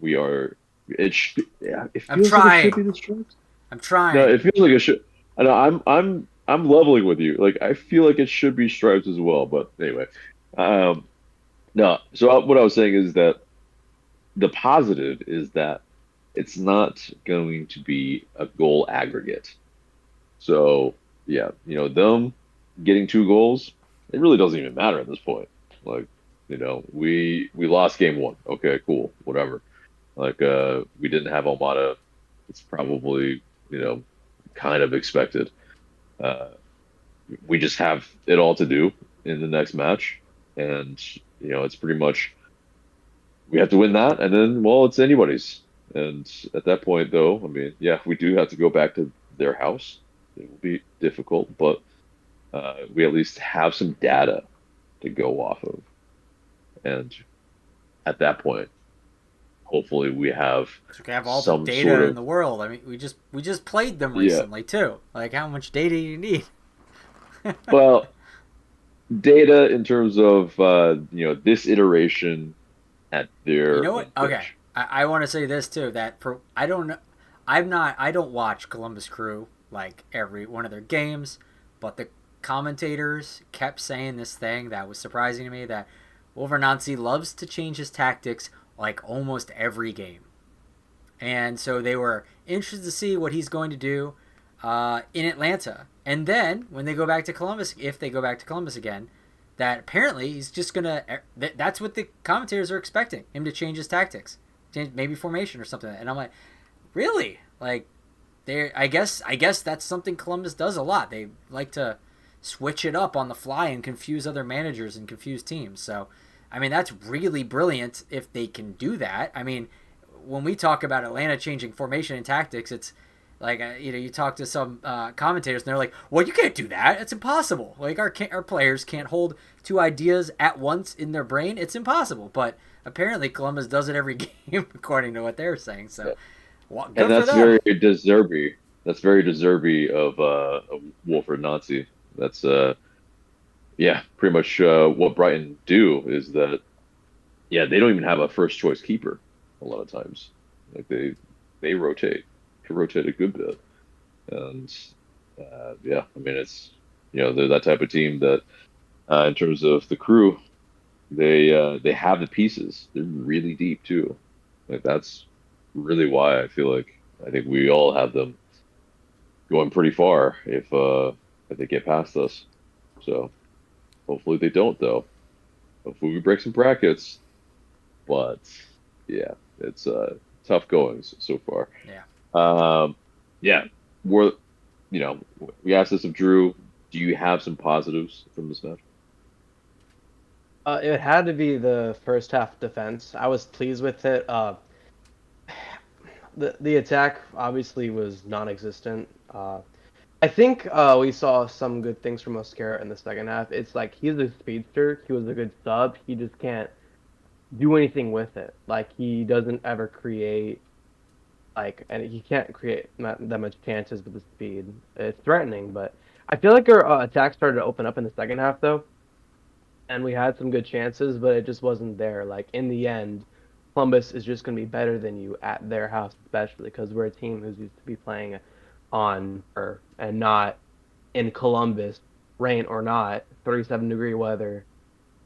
we are. It should. Yeah, it I'm feels like it should trying. be the Stripes. I'm No, trying. it feels like it should. I know. I'm leveling with you. Like I feel like it should be Stripes as well. But anyway, um, no. So what I was saying is that the positive is that it's not going to be a goal aggregate. So yeah, them getting 2 goals, it really doesn't even matter at this point. Like, we lost game 1. Okay, cool, whatever. Like, we didn't have Almada. It's probably, kind of expected. Uh, we just have it all to do in the next match, and it's pretty much we have to win that, and then well, it's anybody's. And at that point, though, I mean, yeah, we do have to go back to their house. It will be difficult, but we at least have some data to go off of. And at that point, hopefully, we have So we have all the some data sort of in the world. I mean, we just played them yeah. recently too. Like, how much data do you need? Well, data in terms of this iteration at You their know what? home Okay, pitch. I want to say this too. That for I don't know, I don't watch Columbus Crew like every one of their games, but the commentators kept saying this thing that was surprising to me that Wolvernancy loves to change his tactics like almost every game, and so they were interested to see what he's going to do in Atlanta, and then when they go back to Columbus, if they go back to Columbus again, that apparently he's just gonna. That's what the commentators are expecting him to change his tactics, change maybe formation or something. And I'm like, really? Like, they? I guess that's something Columbus does a lot. They like to switch it up on the fly and confuse other managers and confuse teams. So, I mean, that's really brilliant if they can do that. I mean, when we talk about Atlanta changing formation and tactics, it's like you talk to some commentators and they're like, "Well, you can't do that. It's impossible. Like our players can't hold 2 ideas at once in their brain. It's impossible." But apparently, Columbus does it every game, according to what they're saying. So, well, good And for that's them. very deserving. That's very deserving of Wolford Nazi. That's yeah, pretty much what Brighton do is that yeah, they don't even have a first choice keeper a lot of times. Like they rotate, can rotate a good bit, and yeah, I mean it's they're that type of team that in terms of the crew, they have the pieces. They're really deep too. Like that's really why I think we all have them going pretty far if they get past us. So hopefully they don't though. Hopefully we break some brackets. But yeah, it's tough goings so far. Yeah. Yeah, we're we asked this of Drew. Do you have some positives from this match? It had to be the first half defense. I was pleased with it. The attack obviously was non-existent. I think we saw some good things from Oscar in the second half. It's like he's a speedster. He was a good sub. He just can't do anything with it. Like he doesn't ever create and he can't create not that much chances with the speed. It's threatening, but I feel like our attack started to open up in the second half though, and we had some good chances, but it just wasn't there. Like in the end, Columbus is just going to be better than you at their house, especially because we're a team who's used to be playing on Earth and not in Columbus, rain or not, 37-degree weather.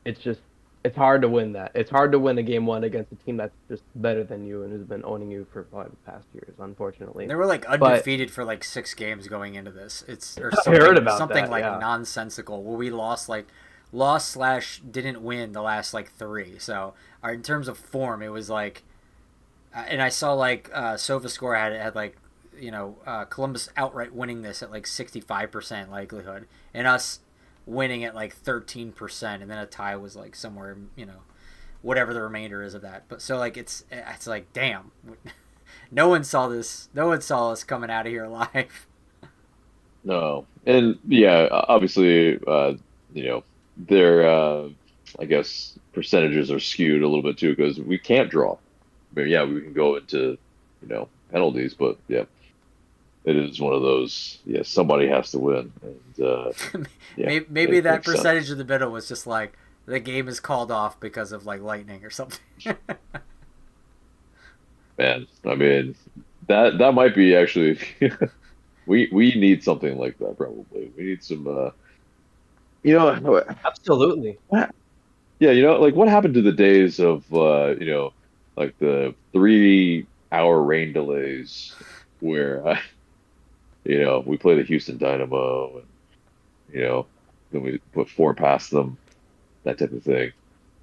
It's hard to win that. It's hard to win a game 1 against a team that's just better than you and who's been owning you for probably the past years, unfortunately. They were like But undefeated for like 6 games going into this. It's or I something, heard about something that, like yeah. nonsensical. Where we lost / didn't win the last like 3. So in terms of form, it was like, and I saw like SofaScore had like Columbus outright winning this at like 65% likelihood, and us winning at like 13%, and then a tie was like somewhere whatever the remainder is of that. But so like it's like damn. No one saw this. No one saw us coming out of here alive. No, and yeah, obviously, their I guess percentages are skewed a little bit too because we can't draw. I mean, yeah, we can go into penalties, but yeah, it is one of those. Yeah, somebody has to win, and yeah, Maybe it that makes sense. percentage of the middle was just like the game is called off because of like lightning or something. Man, I mean, that might be actually we need something like that probably. We need some you know Absolutely. what, yeah, like what happened to the days of like the 3 hour rain delays where we play the Houston Dynamo and then we put four past them, that type of thing.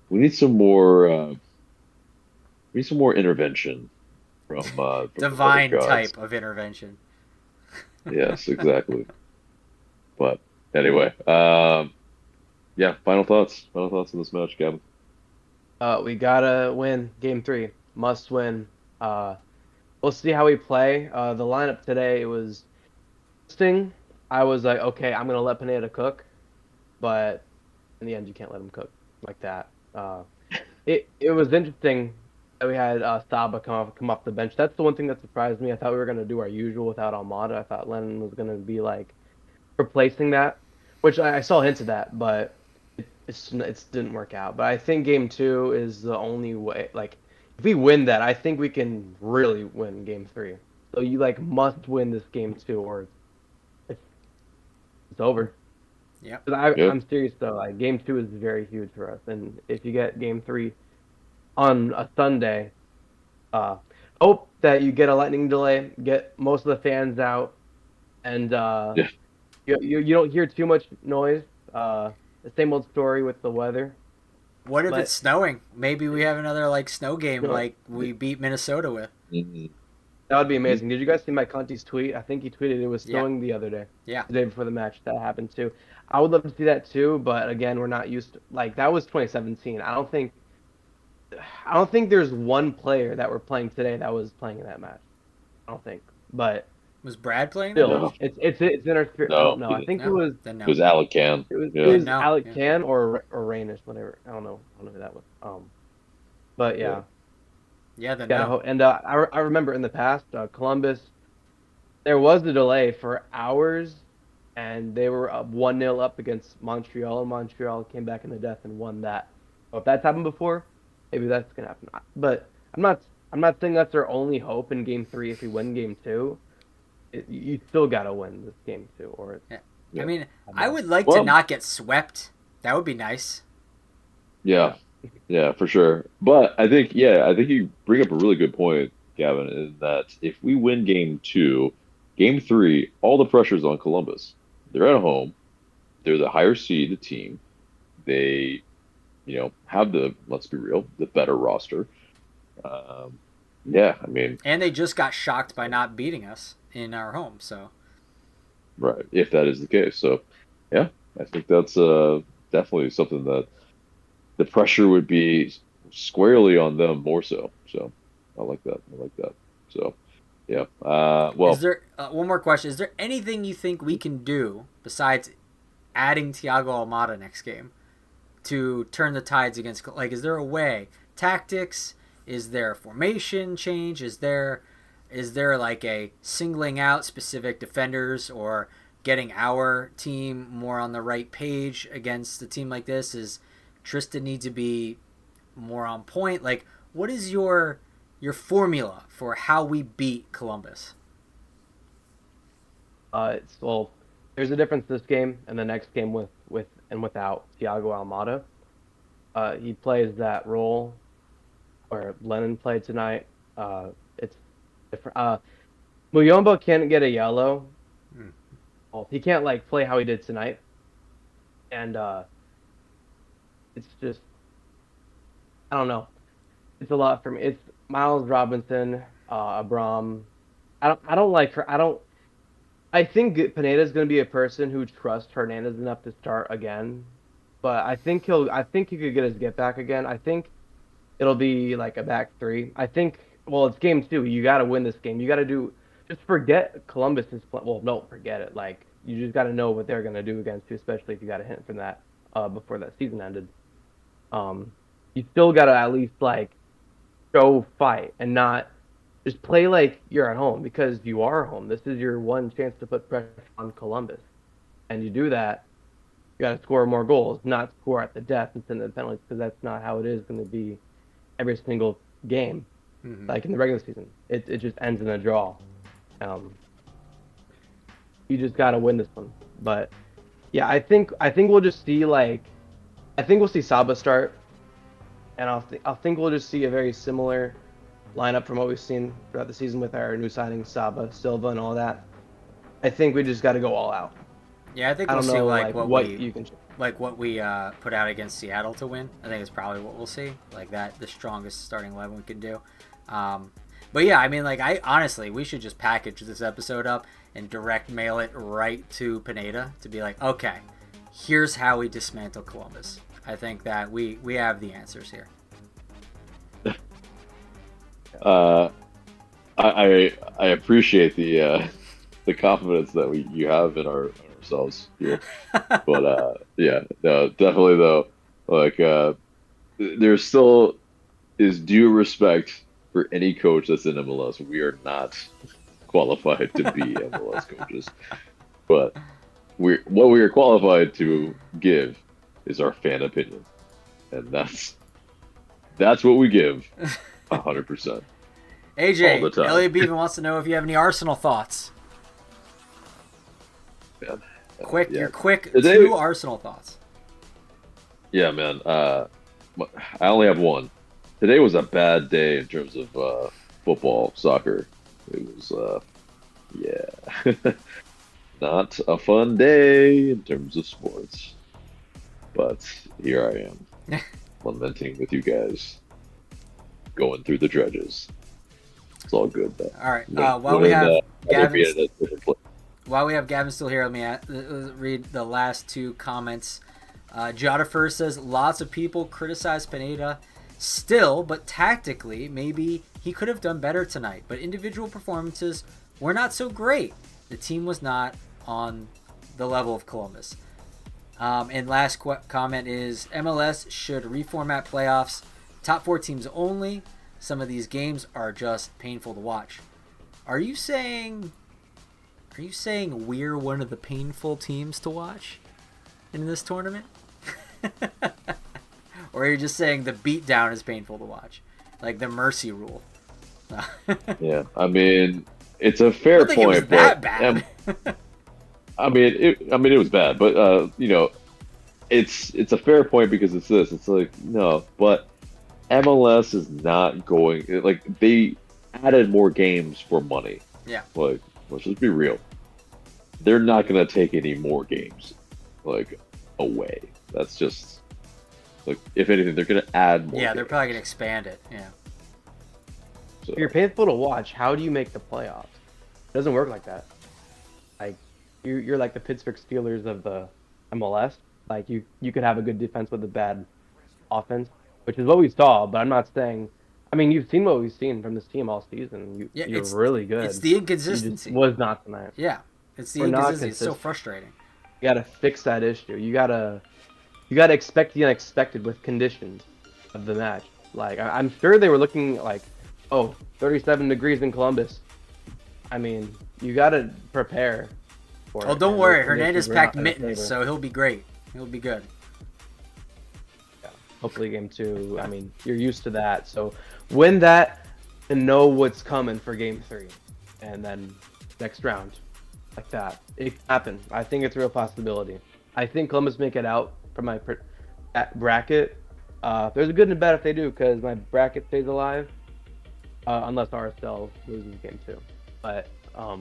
We need some more intervention from the weather Divine gods. type of intervention. Yes, exactly. But anyway, yeah, final thoughts on this match, Gavin. We gotta win game 3. Must win. We'll see how we play. The lineup today, it was interesting. I was like, okay, I'm gonna let Pineda cook, but in the end, you can't let him cook like that. It was interesting that we had Saba come off the bench. That's the one thing that surprised me. I thought we were gonna do our usual without Almada. I thought Lennon was gonna be like replacing that, which I saw hints of that, but it didn't work out. But I think game 2 is the only way. Like, if we win that, I think we can really win game 3. So you like must win this game 2, or it's over. Yeah. Yep. I'm serious though. Like game 2 is very huge for us, and if you get game 3 on a Sunday, hope that you get a lightning delay, get most of the fans out, and Yeah. you don't hear too much noise. The same old story with the weather. What if But- it's snowing? Maybe we have another like snow game No. like we beat Minnesota with. Mhm. That would be amazing. Did you guys see Mike Conti's tweet? I think he tweeted it was Yeah. snowing the other day. Yeah. The day before the match. That happened too. I would love to see that too, but again, we're not used to, like, that was 2017. I don't think there's one player that we're playing today that was playing in that match. I don't think. But Was Brad playing? still, No. it's in our spirit. No, I don't know. he I think No. it was Then no. It was Alec Can. it was Yeah. it was No, Alec yeah. Can or Rainish, whatever. I don't know who that was. But yeah. Yeah, then Yeah, no. and I remember in the past, Columbus, there was a delay for hours, and they were up 1-0 up against Montreal, and Montreal came back in the death and won that. So if that's happened before, maybe that's gonna happen. But I'm not saying that's our only hope in game 3. If we win game 2, you still gotta win this game 2, or Yeah. Yeah. I mean, I would like to Well- not get swept. That would be nice. Yeah, yeah, for sure. But I think you bring up a really good point, Gavin, in that if we win game 2, game 3, all the pressure's on Columbus. They're at home. They're the higher seed team. They, have let's be real, the better roster. Yeah, I mean, And they just got shocked by not beating us in our home, so right, if that is the case. So, yeah, I think that's definitely something that the pressure would be squarely on them more so. So, I like that. So, yeah. Well, is there one more question? Is there anything you think we can do besides adding Thiago Almada next game to turn the tides against? Like, is there a way? Tactics? Is there a formation change? Is there like a singling out specific defenders or getting our team more on the right page against a team like this? Is Tristan need to be more on point? Like, what is your formula for how we beat Columbus? There's a difference this game and the next game with and without Thiago Almada. He plays that role where Lennon played tonight. It's different. Muyombo can't get a yellow. Well, he can't like play how he did tonight, and it's just, I don't know. It's a lot for me. It's Miles Robinson, Abram. I don't like her. I think Pineda's going to be a person who trusts Hernandez enough to start again, but I think he could get his get back again. I think it'll be like a back 3. I think, well, it's game 2. You got to win this game. You got to just forget Columbus's plan. Well, don't forget it. Like, you just got to know what they're going to do against you, especially if you got a hint from that before that season ended. You still got to at least like show fight and not just play like you're at home, because you are home. This is your one chance to put pressure on Columbus, and you do that, got to score more goals, not score at the death and send the penalties, because that's not how it is going to be every single game. Mm-hmm. Like in the regular season, it just ends in a draw. You just got to win this one. But yeah, I think we'll just see we'll see Saba start, and I think we'll just see a very similar lineup from what we've seen throughout the season with our new signings, Saba, Silva, and all that. I think we just got to go all out. Yeah, I think I we'll don't see know what you can. we put out against Seattle to win. I think it's probably what we'll see. Like that, the strongest starting 11 we can do. But yeah, I mean, like I honestly, we should just package this episode up and direct mail it right to Pineda to be like, okay, here's how we dismantle Columbus. I think that we have the answers here. I appreciate the confidence that you have in ourselves here, but yeah, no, definitely though, like there still is due respect for any coach that's in MLS. We are not qualified to be MLS coaches, but what we are qualified to give is our fan opinion, and that's what we give 100%. AJ, Elliot Beaven wants to know if you have any Arsenal thoughts. Man, Your quick today, 2 Arsenal thoughts. Yeah, man. I only have one. Today was a bad day in terms of football, soccer. It was, not a fun day in terms of sports. But here I am, lamenting with you guys, going through the dredges. It's all good though. All right. While we have Gavin still here, let me read the last 2 comments. Jota first says, lots of people criticize Pineda still, but tactically, maybe he could have done better tonight. But individual performances were not so great. The team was not on the level of Columbus. And last comment is, MLS should reformat playoffs. Top 4 teams only. Some of these games are just painful to watch. Are you saying we're one of the painful teams to watch in this tournament? Or are you just saying the beatdown is painful to watch? Like the mercy rule? Yeah, I mean, it's a fair point. It was that bad. I mean, it was bad, but you know, it's a fair point because it's this. It's like, no, but MLS is not going, like, they added more games for money. Yeah. Like, let's just be real. They're not going to take any more games, like, away. That's just, like, if anything, they're going to add more. Yeah, they're probably going to expand it. Yeah. So. If you're painful to watch, how do you make the playoffs? It doesn't work like that. Like, you're like the Pittsburgh Steelers of the MLS. Like, you could have a good defense with a bad offense, which is what we saw, but I'm not saying... I mean, you've seen what we've seen from this team all season. You're really good. It's the inconsistency. It was not tonight. Yeah, it's the inconsistency. It's so frustrating. You got to fix that issue. You got to expect the unexpected with conditions of the match. Like, I'm sure they were looking like, 37 degrees in Columbus. I mean, you got to prepare for it. Oh, don't worry. Hernandez packed mittens, so he'll be great. He'll be good. Hopefully game 2, I mean, you're used to that. So win that and know what's coming for game 3. And then next round, like that. It can happen. I think it's a real possibility. I think Columbus make it out from my bracket. There's a good and a bad if they do, because my bracket stays alive. Unless RSL loses game 2. But I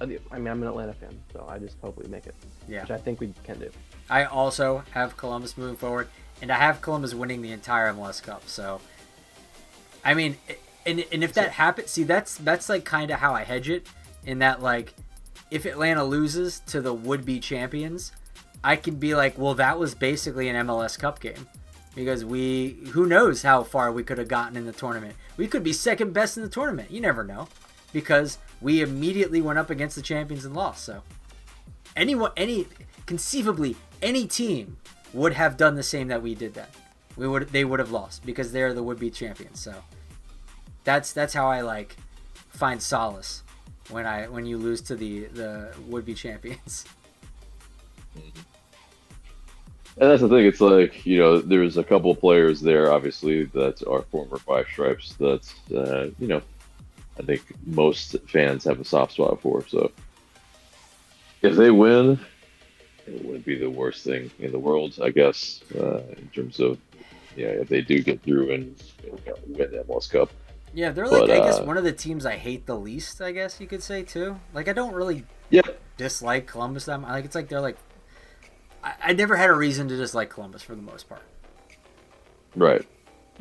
mean, I'm an Atlanta fan, so I just hope we make it. Yeah. Which I think we can do. I also have Columbus moving forward, and I have Columbus winning the entire MLS Cup. So, I mean, and if that happens, see, that's like kind of how I hedge it, in that, like, if Atlanta loses to the would-be champions, I can be like, well, that was basically an MLS Cup game, because who knows how far we could have gotten in the tournament. We could be second best in the tournament. You never know, because we immediately went up against the champions and lost. So, conceivably, any team would have done the same that we did then. They would have lost, because they're the would-be champions. So that's how I, like, find solace when you lose to the would-be champions. And that's the thing. It's like, there's a couple of players there, obviously, that are former Five Stripes that, I think most fans have a soft spot for. So if they win, it wouldn't be the worst thing in the world, I guess, in terms of, if they do get through and win the MLS Cup. Yeah, they're like, But, I guess, one of the teams I hate the least, I guess you could say, too. Like, I don't really yeah, dislike Columbus that much. Like, it's like they're like, I never had a reason to dislike Columbus for the most part. right.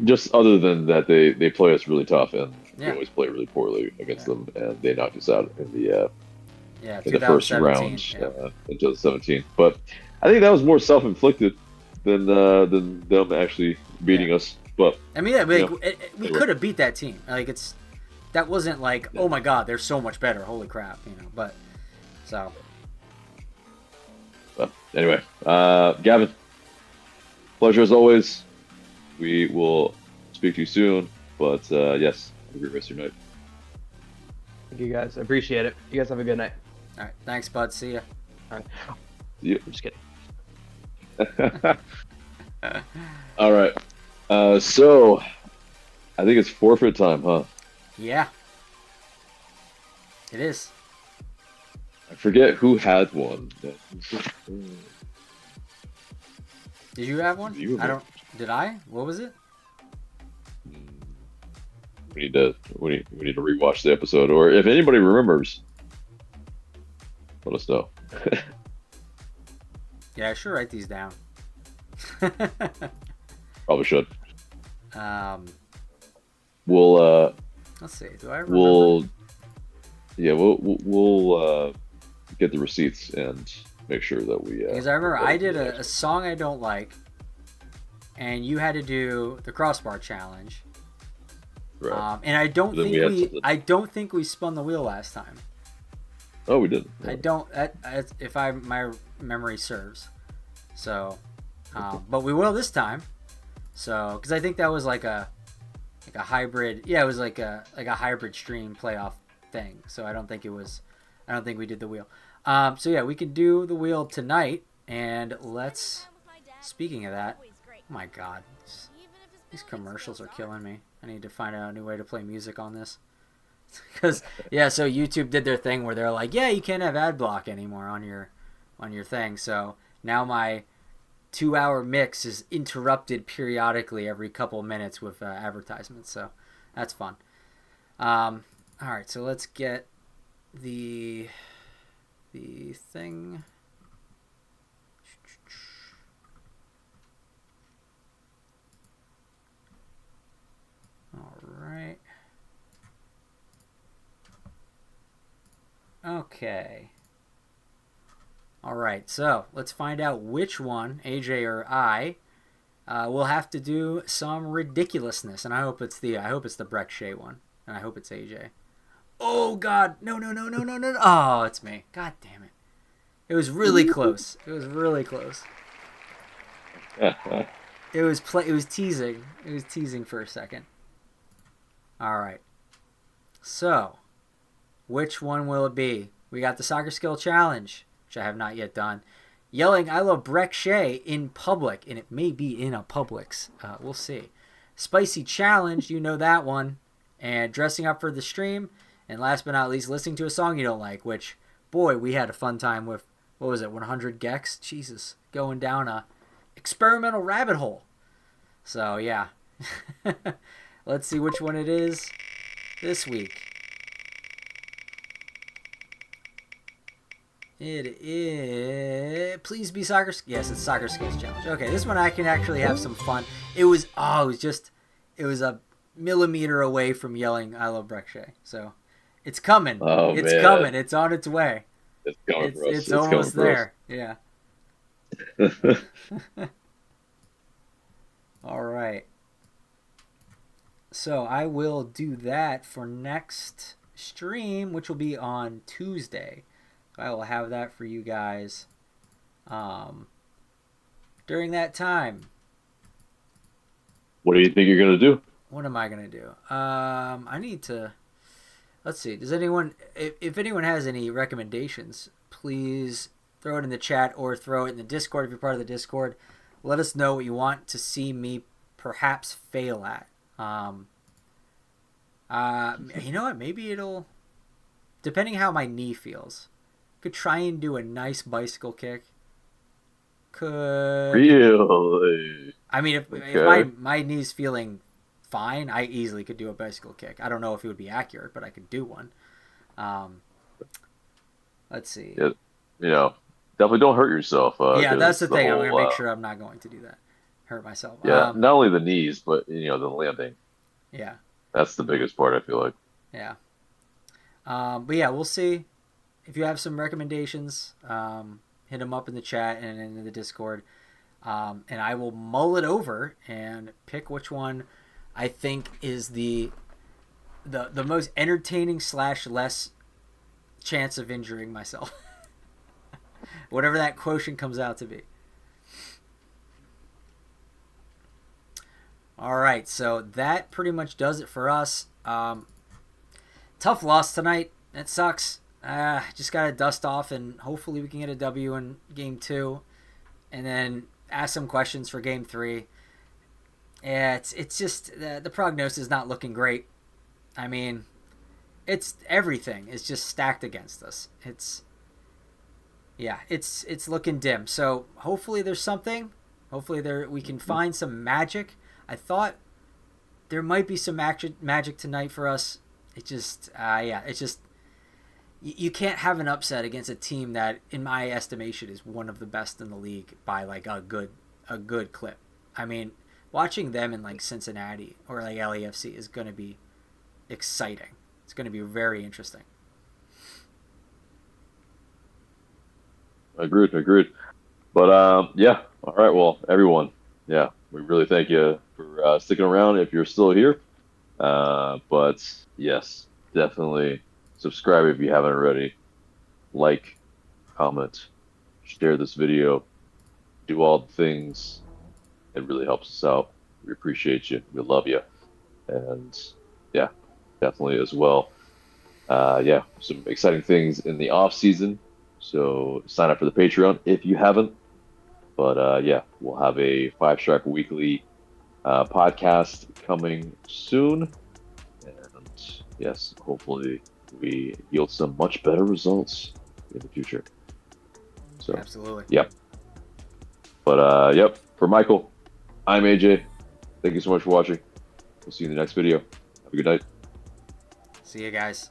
Just other than that, they play us really tough, and we Yeah. always play really poorly against them, and they knocked us out in the Yeah, in the first round 2017, in 2017. But I think that was more self-inflicted than them actually beating us. But I mean, yeah, like, Yeah. we could have beat that team. Like, that wasn't like, oh my god, they're so much better. Holy crap, But so anyway, Gavin, pleasure as always. We will speak to you soon. But yes, have a great rest of your night. Thank you guys. I appreciate it. You guys have a good night. all right, thanks, bud. See ya. Yeah. I'm just kidding. All right. So I think it's forfeit time, huh? Yeah, it is. I forget who had one. Did you have one? You I don't. Did I? What was it? We need to rewatch the episode, or if anybody remembers, let us know. Yeah, I should write these down. Probably should. Let's see. Do I remember? We'll get the receipts and make sure that we. Because I remember I did a song I don't like, and you had to do the crossbar challenge. Right. And I don't Then think we had we something. I don't think we spun the wheel last time. Oh, we didn't. I don't. If my memory serves. So, but we will this time. So, because I think that was like a hybrid. Yeah, it was like a hybrid stream playoff thing. So I don't think it was. I don't think we did the wheel. So yeah, we can do the wheel tonight. And let's. Speaking of that, oh my God, these commercials are killing me. I need to find out a new way to play music on this. Because yeah, so YouTube did their thing where they're like, yeah, you can't have ad block anymore on your thing. So now my 2-hour mix is interrupted periodically every couple minutes with advertisements. So that's fun. All right, so let's get the thing. All right. Okay. All right, so let's find out which one, AJ or I, will have to do some ridiculousness, and I hope it's the Breck Shea one, and I hope it's AJ. Oh God, no! Oh, it's me. God damn it! It was really close. It was really close. It was teasing. It was teasing for a second. All right. So, which one will it be? We got the soccer skill challenge, which I have not yet done. Yelling "I love Breck Shea" in public, and it may be in a Publix. We'll see. Spicy challenge, you know that one. And dressing up for the stream. And last but not least, listening to a song you don't like, which, boy, we had a fun time with, 100 Gex? Jesus, going down a experimental rabbit hole. So, yeah. Let's see which one it is this week. It is... Please be soccer... Yes, it's Soccer Skills Challenge. Okay, this one I can actually have some fun. It was a millimeter away from yelling "I love Breck Shea." So, it's coming. Oh, it's man. coming. It's on its way. It's coming for us. It's almost there. Yeah. All right. So I will do that for next stream, which will be on Tuesday. So I will have that for you guys during that time. What do you think you're gonna do? What am I gonna do? I need to. Let's see. Does anyone, if anyone has any recommendations, please throw it in the chat or throw it in the Discord if you're part of the Discord. let us know what you want to see me perhaps fail at. You know what? Maybe it'll, depending how my knee feels, could try and do a nice bicycle kick. Could Really? I mean, if Okay. my knee's feeling fine, I easily could do a bicycle kick. I don't know if it would be accurate, but I could do one. Um, let's see. Yeah, you know, definitely don't hurt yourself, Yeah, that's because the the thing. I'm gonna whole, make sure I'm not going to do that. Hurt myself. yeah, not only the knees, but the landing. Yeah, That's the biggest part, I feel like. yeah. But yeah, we'll see. If you have some recommendations, hit them up in the chat and in the Discord, and I will mull it over and pick which one I think is the most entertaining / less chance of injuring myself. Whatever that quotient comes out to be. All right, so that pretty much does it for us. Tough loss tonight. It sucks. Just got to dust off, and hopefully we can get a W in Game 2. And then ask some questions for Game 3. Yeah, it's just the prognosis is not looking great. I mean, it's everything is just stacked against us. It's looking dim. So hopefully there's something. Hopefully we can find some magic. I thought there might be some magic tonight for us. It's just you can't have an upset against a team that, in my estimation, is one of the best in the league by like a good clip. I mean, watching them in like Cincinnati or like LAFC is going to be exciting. It's going to be very interesting. Agreed, agreed. But yeah. All right. Well, everyone, yeah, we really thank you for sticking around if you're still here. But yes, definitely subscribe if you haven't already. Like, comment, share this video, do all the things. It really helps us out. We appreciate you. We love you. And yeah, definitely as well. Yeah, some exciting things in the off season. So sign up for the Patreon if you haven't. But yeah, we'll have a 5 Shark Weekly podcast coming soon. And yes, hopefully we yield some much better results in the future. So Absolutely. yep. But yep, for Michael, I'm AJ. Thank you so much for watching. We'll see you in the next video. Have a good night. See you guys.